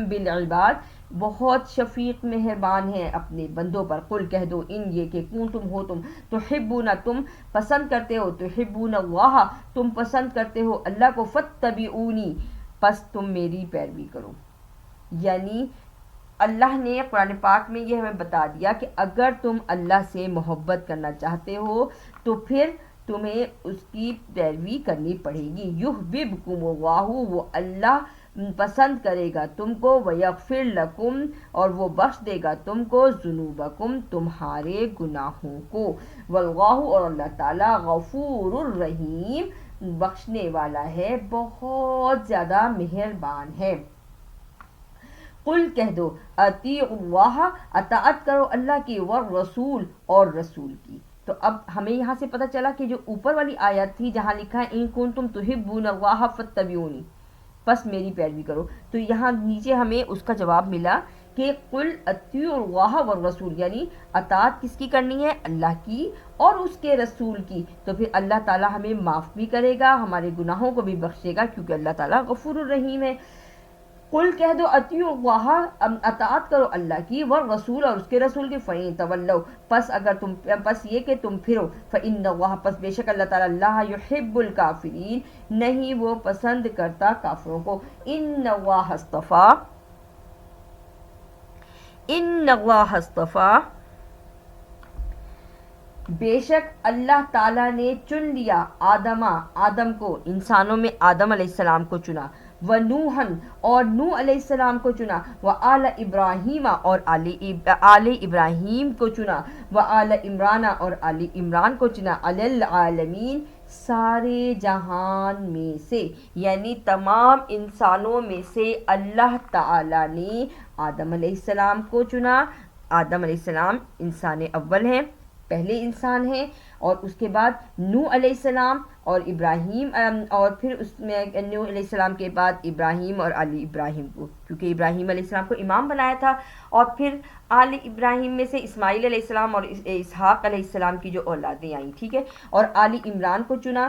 بالعباد بہت شفیق مہربان ہے اپنے بندوں پر. قل کہہ دو ان یہ کہ کنتم ہو تم، تحبون تم پسند کرتے ہو، تحبون اللہ تم پسند کرتے ہو اللہ کو، فاتبعونی پس تم میری پیروی کرو. یعنی اللہ نے قرآن پاک میں یہ ہمیں بتا دیا کہ اگر تم اللہ سے محبت کرنا چاہتے ہو تو پھر تمہیں اس کی پیروی کرنی پڑے گی. یحببکم اللہ، وہ اللہ پسند کرے گا تم کو، ویغفر لکم، اور وہ بخش دے گا تم کو، ذنوبکم، تمہارے گناہوں کو. واللہ، اور اللہ تعالیٰ، غفور الرحیم، بخشنے والا ہے، بہت زیادہ مہربان ہے. قل کہہ دو، اطیعوا اللہ، اطاعت کرو اللہ کی، والرسول، اور رسول کی. تو اب ہمیں یہاں سے پتہ چلا کہ جو اوپر والی آیت تھی جہاں لکھا ہے ان کنتم تحبون اللہ فاتبعونی، بس میری پیروی کرو، تو یہاں نیچے ہمیں اس کا جواب ملا کہ قل اطیعوا اللہ والرسول، یعنی اطاعت کس کی کرنی ہے؟ اللہ کی اور اس کے رسول کی. تو پھر اللہ تعالیٰ ہمیں معاف بھی کرے گا، ہمارے گناہوں کو بھی بخشے گا، کیونکہ اللہ تعالیٰ غفور الرحیم ہے. قل کہہ دو، اطیعوا اللہ، اطاعت کرو اللہ کی، والرسول، اور اس کے رسول کی. فَإِن تَوَلَّوْا، پس اگر تم، پس یہ کہ تم پھرو، فَإِنَّ اللَّهَ، پس بے شک اللہ تعالیٰ، لا يحب الکافرین، نہیں وہ پسند کرتا کافروں کو. ان اللہ اصطفیٰ، ان اللہ اصطفیٰ، بے شک اللہ تعالیٰ نے چن لیا آدم کو، انسانوں میں آدم علیہ السلام کو چنا، ونوحن، اور نوح علیہ السلام کو چنا، وآل ابراہیم، اور آل ابراہیم کو چنا، وآل عمران، اور آل عمران کو چنا، علی العالمین، سارے جہان میں سے، یعنی تمام انسانوں میں سے اللہ تعالیٰ نے آدم علیہ السلام کو چنا. آدم علیہ السلام انسان اول ہیں، پہلے انسان ہیں، اور اس کے بعد نوح علیہ السلام اور ابراہیم، اور پھر اس میں نوح علیہ السلام کے بعد ابراہیم اور آل ابراہیم کو، کیونکہ ابراہیم علیہ السلام کو امام بنایا تھا. اور پھر آل ابراہیم میں سے اسماعیل علیہ السلام اور اسحاق علیہ السلام کی جو اولادیں آئیں، ٹھیک ہے، اور آل عمران کو چنا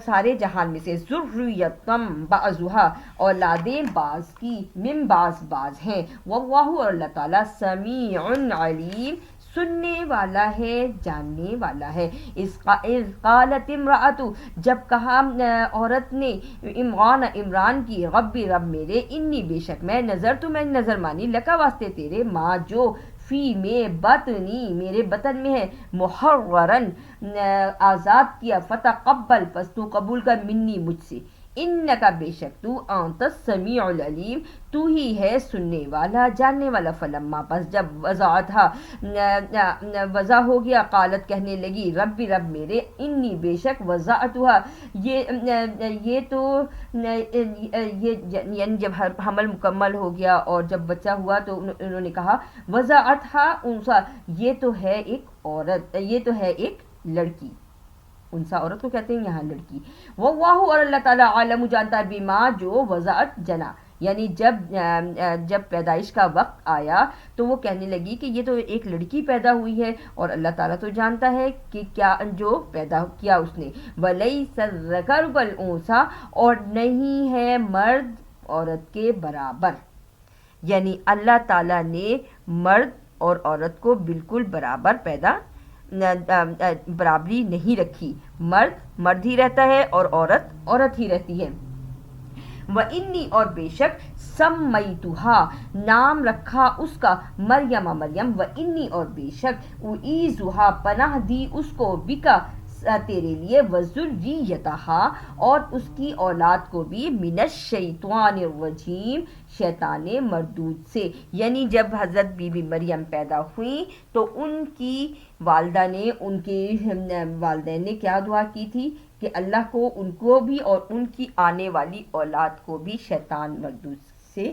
سارے جہان میں سے. ذریتم بعضھا، اولادیں بعض کی، من بعض ہیں. واللہ، اور اللہ تعالیٰ، سمیع علیم، سننے والا ہے، جاننے والا ہے. اذ قالت امرأۃ، جب کہا عورت نے، عمران کی، ربی، رب میرے، انی، بے شک میں، میں نظر مانی، لکا، واسطے تیرے، ماں جو، فی، میں، بطنی، میرے بطن میں ہے، محررن، آزاد کیا، فتقبل، پس تو قبول کر، منی، مجھ سے، انکا، بے شک تو، انت السمیع العلیم، تو ہی ہے سننے والا، جاننے والا. فلما، پس جب وضع ہو گیا، قالت، کہنے لگی، ربی، رب میرے، انی، بے شک، وضعتها، یہ تو، یعنی جب حمل مکمل ہو گیا اور جب بچہ ہوا تو انہوں نے کہا، وضعتها انثى، یہ تو ہے ایک عورت، یہ تو ہے ایک لڑکی. انسا عورت کو کہتے ہیں، یہاں لڑکی. واللہ، اور اللہ تعالیٰ، عالم، جانتا ہے، بما، جو، وضعت، جنا، یعنی جب پیدائش کا وقت آیا تو وہ کہنے لگی کہ یہ تو ایک لڑکی پیدا ہوئی ہے، اور اللہ تعالیٰ تو جانتا ہے کہ کیا جو پیدا کیا اس نے. وَلَيْسَ الذَّكَرُ كَالْأُنثَىٰ، اور نہیں ہے مرد عورت کے برابر، یعنی اللہ تعالیٰ نے مرد اور عورت کو بالکل برابر برابری نہیں رکھی. مرد مرد ہی رہتا ہے اور عورت عورت ہی رہتی ہے. وَإِنِّي، اور بے شک، سَمَّيْتُهَا، نام رکھا اس کا، مریم، مریم. وَإِنِّي، اور بے شک، أُعِيذُهَا، پناہ دی اس کو، بکا، تیرے لیے، وَذُرِّيَّتَهَا، اور اس کی اولاد کو بھی، من الشیطان الرجیم، شیطان مردود سے. یعنی جب حضرت بی بی مریم پیدا ہوئیں تو ان کی والدہ نے، ان کے والدین نے کیا دعا کی تھی کہ اللہ کو، ان کو بھی اور ان کی آنے والی اولاد کو بھی شیطان مردود سے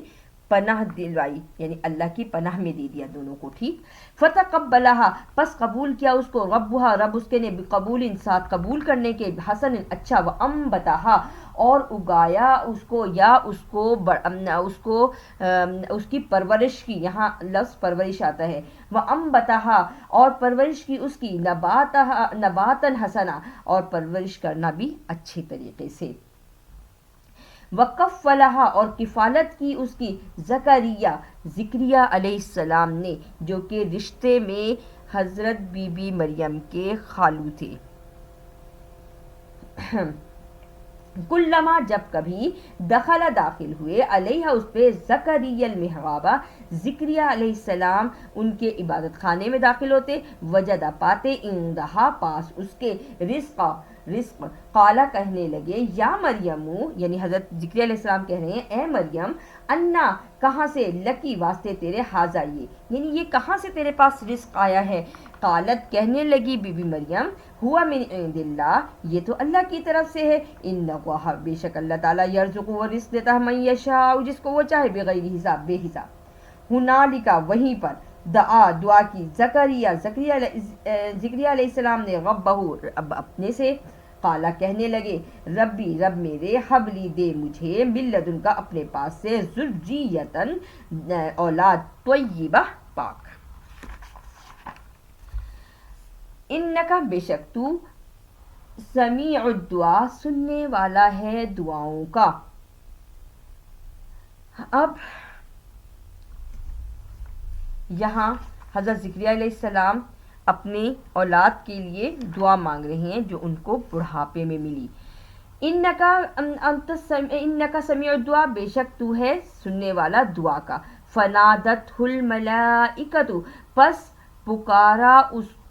پناہ دلوائی، یعنی اللہ کی پناہ میں دے دیا دونوں کو. ٹھیک. فتقبلها، پس قبول کیا اس کو، ربها، رب اس کے نے، بقبول، ساتھ قبول کرنے کے، حسن، اچھا، وانبتها، اور اگایا اس کو، یا اس کی پرورش کی، یہاں لفظ پرورش آتا ہے، وانبتها، اور پرورش کی اس کی، نباتا حسنا، اور پرورش کرنا بھی اچھے طریقے سے. وکفلها، اور کفالت کی اس کی، زکریا علیہ السلام نے، جو کہ رشتے میں حضرت بی بی مریم کے خالو تھے. کلما جب کبھی داخل ہوئے علیہ اس پہ زکریا المحرابہ زکریہ علیہ السلام ان کے عبادت خانے میں داخل ہوتے وجدہ پاتے اندہا پاس اس کے رزق قالا کہنے لگے یا مریم یعنی حضرت زکریہ علیہ السلام کہہ رہے ہیں اے مریم انا کہاں سے لکی واسطے تیرے حاضہ یعنی یہ کہاں سے تیرے پاس رزق آیا ہے قالت کہنے لگی بی بی مریم ہوا من عند اللہ یہ تو اللہ کی طرف سے ہے انہ بے شک اللہ تعالیٰ یرزق و رزق دیتا ہے من یشاء جس کو وہ چاہے بغیر حساب بے حساب ہنالکا وہیں پر دعا کی زکریہ علیہ السلام نے ربہ اپنے سے قالا کہنے لگے ربی رب میرے حبلی دے مجھے من لدن کا اپنے پاس سے ذریتن اولاد طیبہ پاک انکا بے شک تو سمیع الدعا سننے والا ہے دعاؤں کا. اب یہاں حضرت زکریا علیہ السلام اپنی اولاد کے لیے دعا مانگ رہے ہیں جو ان کو بڑھاپے میں ملی. انکا سمیع الدعا بے شک تو ہے سننے والا دعا کا. فنادتہ الملائکۃ پس پکارا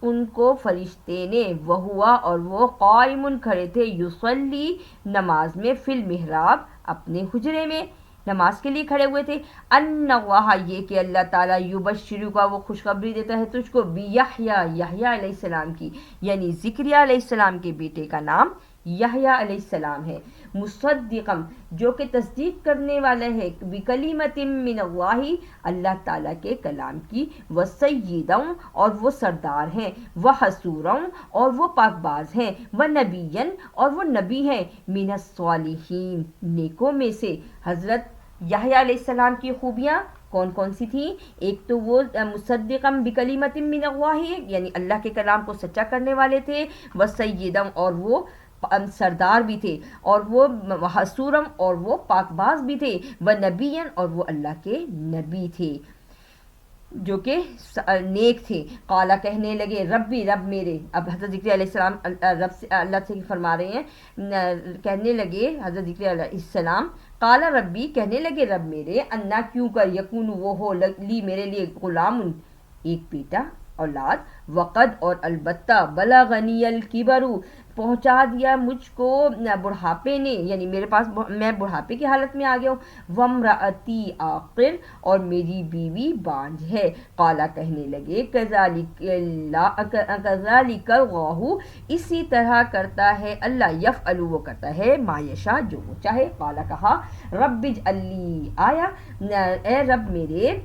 ان کو فرشتے نے وہوا اور وہ قائم کھڑے تھے یصلی نماز میں فی المحراب اپنے حجرے میں نماز کے لیے کھڑے ہوئے تھے. ان اللہ یہ کہ اللہ تعالیٰ یبشرو کا وہ خوشخبری دیتا ہے تجھ کو بیحییٰ یحییٰ علیہ السلام کی یعنی زکریا علیہ السلام کے بیٹے کا نام یحییٰ علیہ السلام ہے. مصدقا جو کہ تصدیق کرنے والا ہے بکلمۃ من اللہ اللہ تعالیٰ کے کلام کی وسیدا اور وہ سردار ہیں وحسورا اور وہ پاک باز ہیں ونبیا اور وہ نبی ہیں من الصالحین نیکوں میں سے. حضرت یحییٰ علیہ السلام کی خوبیاں کون کون سی تھیں؟ ایک تو وہ مصدقا بکلمۃ من اللہ یعنی اللہ کے کلام کو سچا کرنے والے تھے وسیدا اور وہ سردار بھی تھے اور وہ حسورم اور وہ پاک باز بھی تھے ونبیًا اور وہ اللہ کے نبی تھے جو کہ نیک تھے. قالا کہنے لگے ربی رب میرے. اب حضرت زکریا علیہ السلام رب سے اللہ سے فرما رہے ہیں کہنے لگے حضرت زکریا علیہ السلام قالا ربی کہنے لگے رب میرے انا کیوں کر یکون وہ ہو لی میرے لیے غلام ایک بیٹا اولاد وقد اور البتہ بلغنی الکبر پہنچا دیا مجھ کو بڑھاپے نے یعنی میرے پاس میں بڑھاپے کی حالت میں آ گیا ہوں وامرأتی عاقر اور میری بیوی بانجھ ہے. قالا کہنے لگے کذالک اللہ اسی طرح کرتا ہے اللہ یفعل وہ کرتا ہے ما یشاء جو وہ چاہے. قالا کہا رب اجعل لی آیا اے رب میرے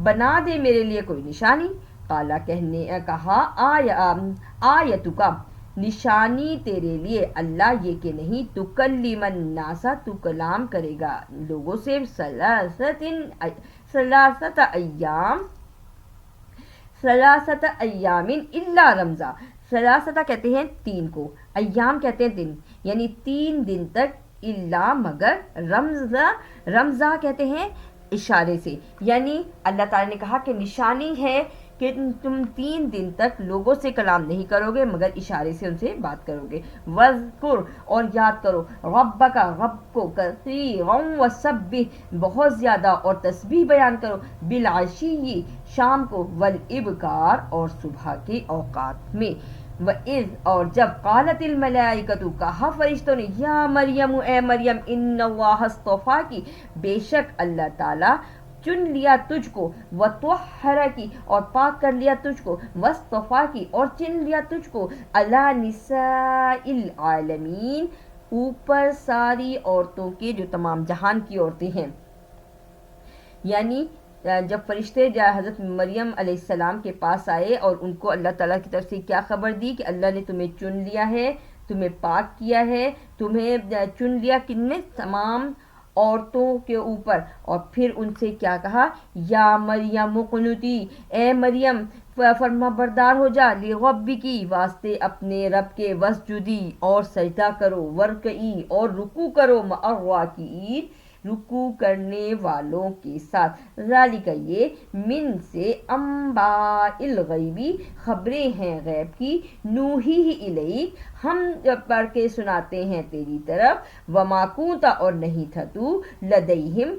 بنا دے میرے لیے کوئی نشانی. قالا کہا آیتک نشانی تیرے لیے اللہ یہ کہ نہیں تکلم الناس تو کلام کرے گا لوگوں سے ثلاثت ایام الا رمزا. ثلاثہ کہتے ہیں تین کو ایام کہتے ہیں دن یعنی 3 دن تک الا مگر رمزا کہتے ہیں اشارے سے یعنی اللہ تعالیٰ نے کہا کہ نشانی ہے کہ تم 3 دن تک لوگوں سے کلام نہیں کرو گے مگر اشارے سے ان سے بات کرو گے. وذکر اور یاد کرو ربک رب کو کثیرا وسبح بہت زیادہ اور تسبیح بیان کرو بالعشی شام کو والابکار اور صبح کے اوقات میں. وَإِذْ اور جب قالت الملائکۃ کہا فرشتوں نے یا مریم اے مریم ان اللہ اصطفاکی بے شک اللہ تعالیٰ چن لیا تجھ کو وطہرکی اور پاک کر لیا تجھ کو واصطفاکی اور چن لیا تجھ کو علی نساء العالمین اوپر ساری عورتوں کے جو تمام جہان کی عورتیں ہیں. یعنی جب فرشتے حضرت مریم علیہ السلام کے پاس آئے اور ان کو اللہ تعالیٰ کی طرف سے کیا خبر دی کہ اللہ نے تمہیں چن لیا ہے تمہیں پاک کیا ہے تمہیں چن لیا کن نے تمام عورتوں کے اوپر اور پھر ان سے کیا کہا یا مریم قنوتی اے مریم فرما بردار ہو جا لربی کی واسطے اپنے رب کے وسجدی اور سجدہ کرو ورکعی اور رکوع کرو مع الراکعین رکوع کرنے والوں کے ساتھ. ذالک یہ من سے انباء الغیبی خبریں ہیں غیب کی نوحی الیک ہم پڑھ کے سناتے ہیں تیری طرف، وما کونتا اور نہیں تھا تو لدیہم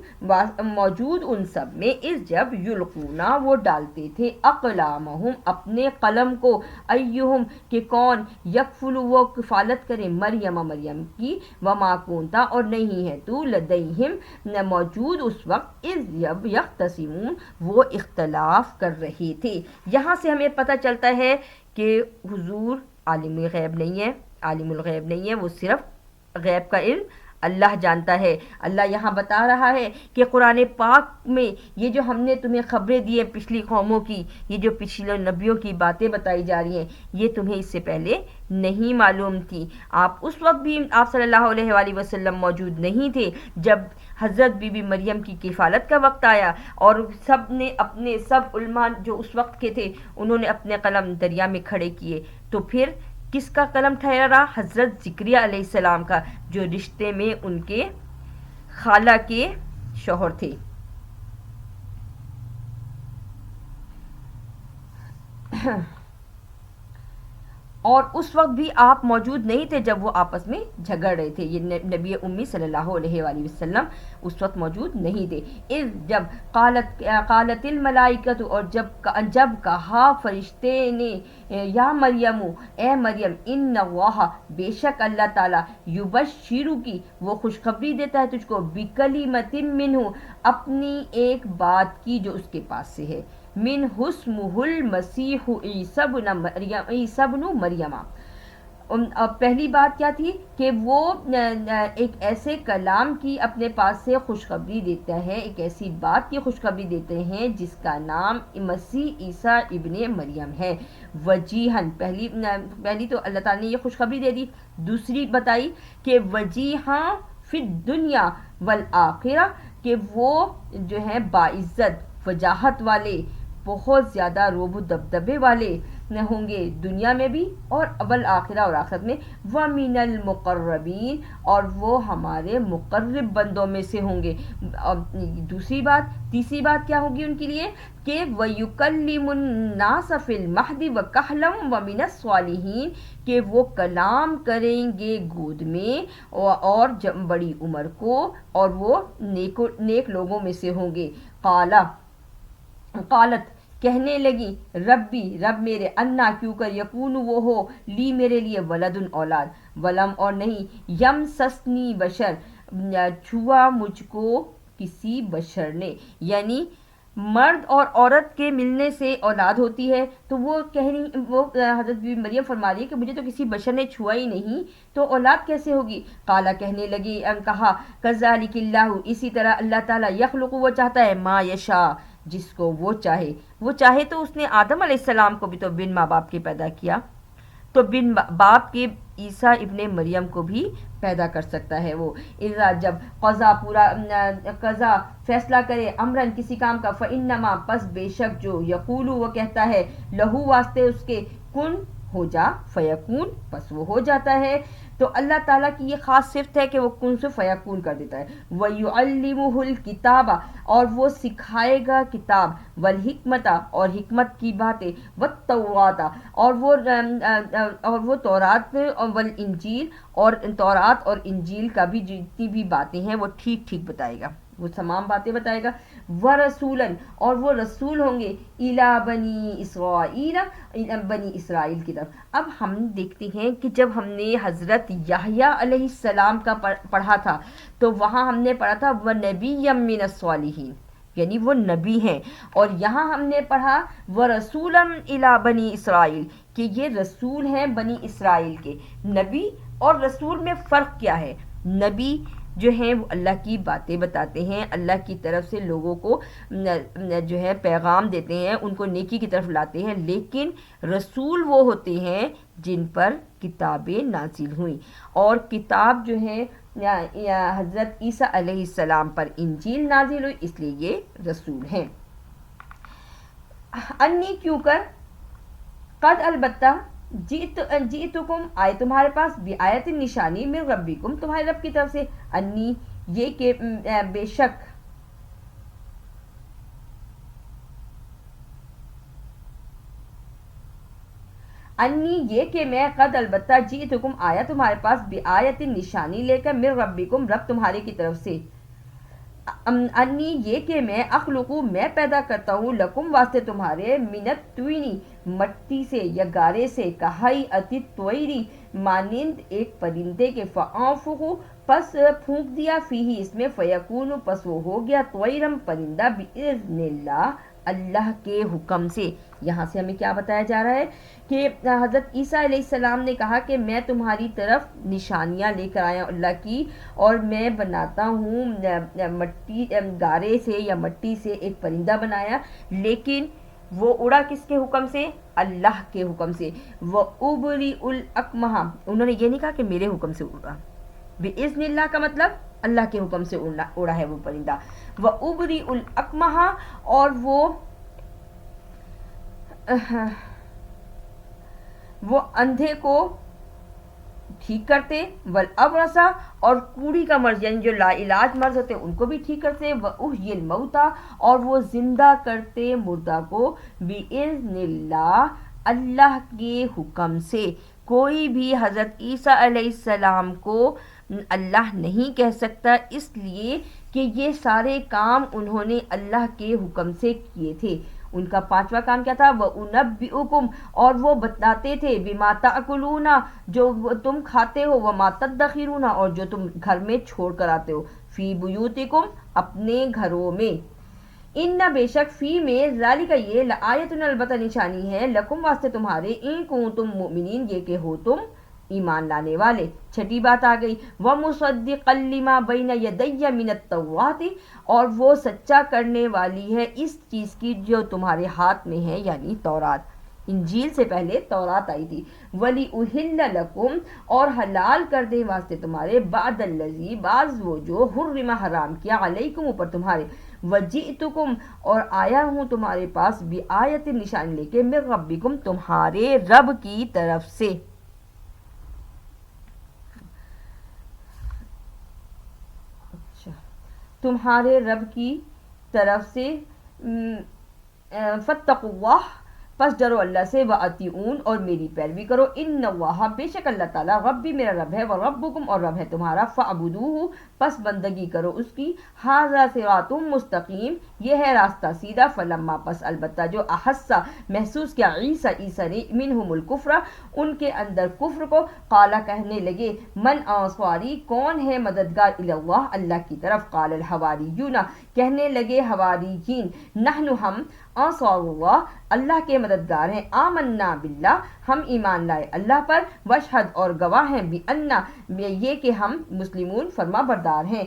موجود ان سب میں، اس جب یلقونا وہ ڈالتے تھے اقلامہم اپنے قلم کو، ایہم کہ کون، یکفل وہ کفالت کرے مریم مریم کی، وما کونتا اور نہیں ہے تو لدیہم موجود اس وقت، اس جب یختصمون وہ اختلاف کر رہے تھے۔ یہاں سے ہمیں پتہ چلتا ہے کہ حضور عالم الغیب نہیں ہے، عالم الغیب نہیں ہے، وہ صرف غیب کا علم اللہ جانتا ہے۔ اللہ یہاں بتا رہا ہے کہ قرآن پاک میں یہ جو ہم نے تمہیں خبریں دی ہیں پچھلی قوموں کی، یہ جو پچھلے نبیوں کی باتیں بتائی جا رہی ہیں، یہ تمہیں اس سے پہلے نہیں معلوم تھی۔ آپ اس وقت بھی آپ صلی اللہ علیہ وآلہ وسلم موجود نہیں تھے جب حضرت بی بی مریم کی کفالت کا وقت آیا، اور سب نے اپنے سب علماء جو اس وقت کے تھے انہوں نے اپنے قلم دریا میں کھڑے کیے، تو پھر کس کا قلم ٹھہرا؟ حضرت زکریا علیہ السلام کا، جو رشتے میں ان کے خالہ کے شوہر تھے۔ اور اس وقت بھی آپ موجود نہیں تھے جب وہ آپس میں جھگڑ رہے تھے، یہ نبی امی صلی اللہ علیہ وآلہ وسلم اس وقت موجود نہیں تھے۔ اس جب قالت الملائکۃ اور جب کہا فرشتے نے، یا مریم اے مریم، ان اللہ بے شک اللہ تعالیٰ، یبشرو کی وہ خوشخبری دیتا ہے تجھ کو، بکلمۃ منہ اپنی ایک بات کی جو اس کے پاس سے ہے، من اسمہ المسیح عیسی ابن مریم۔ پہلی بات کیا تھی کہ وہ ایک ایسے کلام کی اپنے پاس سے خوشخبری دیتا ہے، ایک ایسی بات کی خوشخبری دیتے ہیں جس کا نام مسیح عیسیٰ ابن مریم ہے۔ وجیہن، پہلی تو اللہ تعالیٰ نے یہ خوشخبری دے دی، دوسری بتائی کہ وجیہاں فی الدنیا والآخرہ، کہ وہ جو ہے باعزت، وجاہت والے، بہت زیادہ روب و دبدبے والے ہوں گے دنیا میں بھی اور والآخرہ اور آخرت میں، وَمِنَ الْمُقَرَّبِينَ اور وہ ہمارے مقرب بندوں میں سے ہوں گے۔ دوسری بات، تیسری بات کیا ہوگی ان کے لیے کہ وَيُكَلِّمُ النَّاسَ فِي الْمَهْدِ وَكَهْلًا وَمِنَ الصَّالِحِينَ کہ وہ کلام کریں گے گود میں اور بڑی عمر کو، اور وہ نیک لوگوں میں سے ہوں گے۔ قالت کہنے لگی، ربی رب میرے، انا کیوں کر، یکون وہ ہو، لی میرے لیے، ولد اولاد، ولم اور نہیں، یم سسنی بشر چھوا مجھ کو کسی بشر نے، یعنی مرد اور عورت کے ملنے سے اولاد ہوتی ہے، تو وہ حضرت بی مریم فرما رہی ہے کہ مجھے تو کسی بشر نے چھوا ہی نہیں، تو اولاد کیسے ہوگی؟ قالا کہنے لگی، کہا، کذالک اللہ اسی طرح اللہ تعالیٰ، یخلق وہ چاہتا ہے، ما یشاء جس کو وہ چاہے تو اس نے آدم علیہ السلام کو بھی تو بن ماں باپ کے پیدا کیا، تو بن باپ کے عیسیٰ ابن مریم کو بھی پیدا کر سکتا ہے وہ، اذا جب قضا فیصلہ کرے، امرن کسی کام کا، فانما پس بے شک جو، یقول وہ کہتا ہے، لہو واسطے اس کے، کن ہو جا، فیکون پس وہ ہو جاتا ہے۔ تو اللہ تعالیٰ کی یہ خاص صفت ہے کہ وہ کن سے فیکون کر دیتا ہے۔ وَيُعَلِّمُهُ الْكِتَابَ اور وہ سکھائے گا کتاب، والحکمت اور حکمت کی باتیں، والتوراۃ اور وہ تورات والانجیل اور تورات اور انجیل کا بھی جتنی بھی باتیں ہیں وہ ٹھیک ٹھیک بتائے گا، وہ تمام باتیں بتائے گا۔ ورسولاً اور وہ رسول ہوں گے، الی بنی اسرائیل بنی اسرائیل کی طرف۔ اب ہم دیکھتے ہیں کہ جب ہم نے حضرت یحییٰ علیہ السلام کا پڑھا تھا تو وہاں ہم نے پڑھا تھا وَنَبِيًّا مِّنَ الصَّالِحِينَ، یعنی وہ نبی ہیں، اور یہاں ہم نے پڑھا وَرَسُولًا إِلَىٰ بَنِي إِسْرَائِيل کہ یہ رسول ہیں بنی اسرائیل کے۔ نبی اور رسول میں فرق کیا ہے؟ نبی جو ہیں وہ اللہ کی باتیں بتاتے ہیں، اللہ کی طرف سے لوگوں کو جو ہے پیغام دیتے ہیں، ان کو نیکی کی طرف لاتے ہیں، لیکن رسول وہ ہوتے ہیں جن پر کتابیں نازل ہوئیں، اور کتاب جو ہے حضرت عیسیٰ علیہ السلام پر انجیل نازل ہوئی، اس لیے یہ رسول ہیں۔ انی کیوں کر، قد البتہ، جئتکم آئے تمہارے پاس، بآیت نشانی من ربکم تمہارے رب کی طرف سے، انی یہ کہ بے شک، انی یہ کہ میں قد البتہ جئتکم آیا تمہارے پاس بآیت نشانی لے کر من ربکم رب تمہارے کی طرف سے، انی یہ کہ میں اخلقو میں پیدا کرتا ہوں لکم واسطے تمہارے من الطینی مٹی سے یا گارے سے کہیئۃ الطیری مانند ایک پرندے کے فانفخو پس پھونک دیا فیہ اس میں فیکون پس وہ ہو گیا طیرم پرندہ باذن اللہ اللہ کے حکم سے۔ یہاں سے ہمیں کیا بتایا جا رہا ہے کہ حضرت عیسیٰ علیہ السلام نے کہا کہ میں تمہاری طرف نشانیاں لے کر آیا اللہ کی، اور میں بناتا ہوں مٹی گارے سے یا مٹی سے ایک پرندہ بنایا، لیکن وہ اڑا کس کے حکم سے؟ اللہ کے حکم سے۔ وَأُبْرِئُ الْأَكْمَحَ انہوں نے یہ نہیں کہا کہ میرے حکم سے اڑا، بِإِذْنِ اللہ کا مطلب اللہ کے حکم سے اڑا ہے وہ پرندہ۔ وَأُبْرِئُ الْأَكْمَحَ اور وہ اندھے کو ٹھیک کرتے، والابرص اور کوڑی کا مرض یعنی جو لا علاج مرض ہوتے ان کو بھی ٹھیک کرتے، واحیی الموتى اور وہ زندہ کرتے مردہ کو، باذن اللہ اللہ کے حکم سے۔ کوئی بھی حضرت عیسیٰ علیہ السلام کو اللہ نہیں کہہ سکتا، اس لیے کہ یہ سارے کام انہوں نے اللہ کے حکم سے کیے تھے۔ ان کا پانچواں کام کیا تھا؟ وَأُنَبِّئُكُمْ اور وہ بتاتے تھے بِمَا تَأْكُلُونَ جو تم کھاتے ہو، وَمَا تَدَّخِرُونَ اور جو تم گھر میں چھوڑ کر آتے ہو، فِي بُيُوتِكُمْ اپنے گھروں میں۔ ان بے شک فی میں ذالک یہ لآیتن البتہ نشانی ہے، لکم واسطے تمہارے، ان کنتم مؤمنین یہ کہ ہو تم ایمان لانے والے۔ چھٹی بات آ گئی، وَمُصَدِّقًا لِمَا بَيْنَ يَدَيَّ مِنَ التَّوْرَاةِ اور وہ سچا کرنے والی ہے اس چیز کی جو تمہارے ہاتھ میں ہے یعنی تورات۔ انجیل سے پہلے تورات آئی تھی۔ وَلِأُحِلَّ لَكُمْ اور حلال کر دے واسطے تمہارے، بعد الذی بعض وہ جو حرم حرام کیا، علیکم اوپر تمہارے، وجئتکم اور آیا ہوں تمہارے پاس، بآیت نشان لے کے، من ربکم تمہارے رب کی طرف سے۔ تمہارے رب کی طرف سے، فاتقوا اللہ پس ڈرو اللہ سے، وَأَطِیعُونْ اور میری پیروی کرو، ان اللہ بے شک اللہ تعالیٰ ربی میرا رب ہے، وَرَبُّکُمْ اور رب ہے تمہارا، فَاعْبُدُوهُ پس بندگی کرو اس کی، ھذا صراط مستقیم یہ ہے راستہ سیدھا، فلما پس البتہ جو احسا محسوس کیا عیسیٰ نے منہم الکفر ان کے اندر کفر کو، قالا کہنے لگے، من انصاری کون ہے مددگار الی اللہ اللہ کی طرف، قال الحواریون کہنے لگے حواریین، نحن ہم انصار اللہ اللہ کے مددگار ہیں، آمنا باللہ ہم ایمان لائے اللہ پر، واشہد اور گواہ ہیں، بأننا یہ کہ ہم مسلمون فرما بردار ہیں،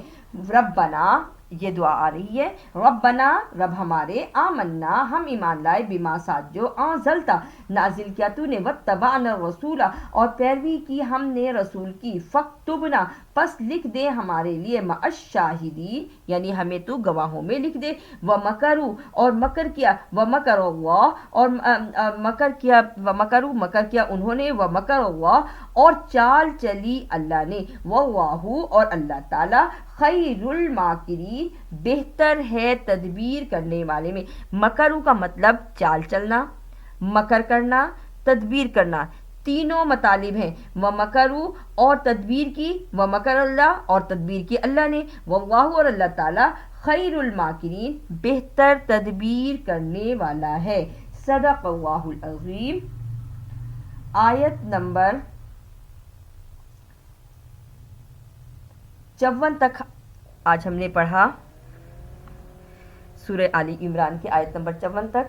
ربنا یہ دعا آ رہی ہے، ربنا رب ہمارے، آمنا ہم ایمان لائے، بما ساتھ جو انزلتا نازل کیا تو نے، واتبعنا الرسول اور پیروی کی ہم نے رسول کی، فاکتبنا پس لکھ دے ہمارے لیے، مع الشاہدین یعنی ہمیں تو گواہوں میں لکھ دے، ومکروا اور مکر کیا، ومکر اللہ اور مکر کیا انہوں نے، ومکر اللہ اور چال چلی اللہ نے، واللہ اور اللہ تعالی خیر الماکرین بہتر ہے تدبیر کرنے والے میں۔ مکرو کا مطلب چال چلنا، مکر کرنا، تدبیر کرنا، تینوں مطالب ہیں، ومکرو اور تدبیر کی، ومکر اللہ اور تدبیر کی اللہ نے، واللہ اور اللہ تعالی خیر الماکرین بہتر تدبیر کرنے والا ہے۔ صدق اللہ العظیم۔ آیت نمبر 54 تک آج ہم نے پڑھا، سورہ آل عمران کی آیت نمبر 54 تک۔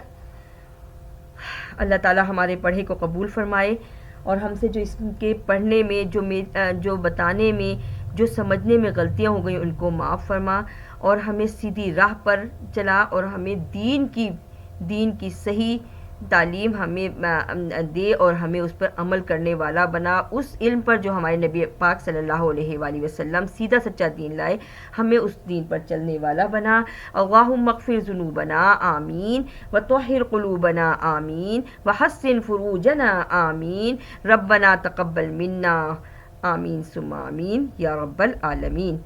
اللہ تعالی ہمارے پڑھے کو قبول فرمائے، اور ہم سے جو اس کے پڑھنے میں جو بتانے میں جو سمجھنے میں غلطیاں ہو گئیں ان کو معاف فرما، اور ہمیں سیدھی راہ پر چلا، اور ہمیں دین کی صحیح تعلیم ہمیں دے، اور ہمیں اس پر عمل کرنے والا بنا، اس علم پر جو ہمارے نبی پاک صلی اللہ علیہ وآلہ وسلم سیدھا سچا دین لائے، ہمیں اس دین پر چلنے والا بنا۔ اللہم اغفر ذنوبنا آمین، وطہر قلوبنا آمین، وحسن فروجنا آمین، ربنا تقبل منا آمین ثم آمین یا رب العالمین۔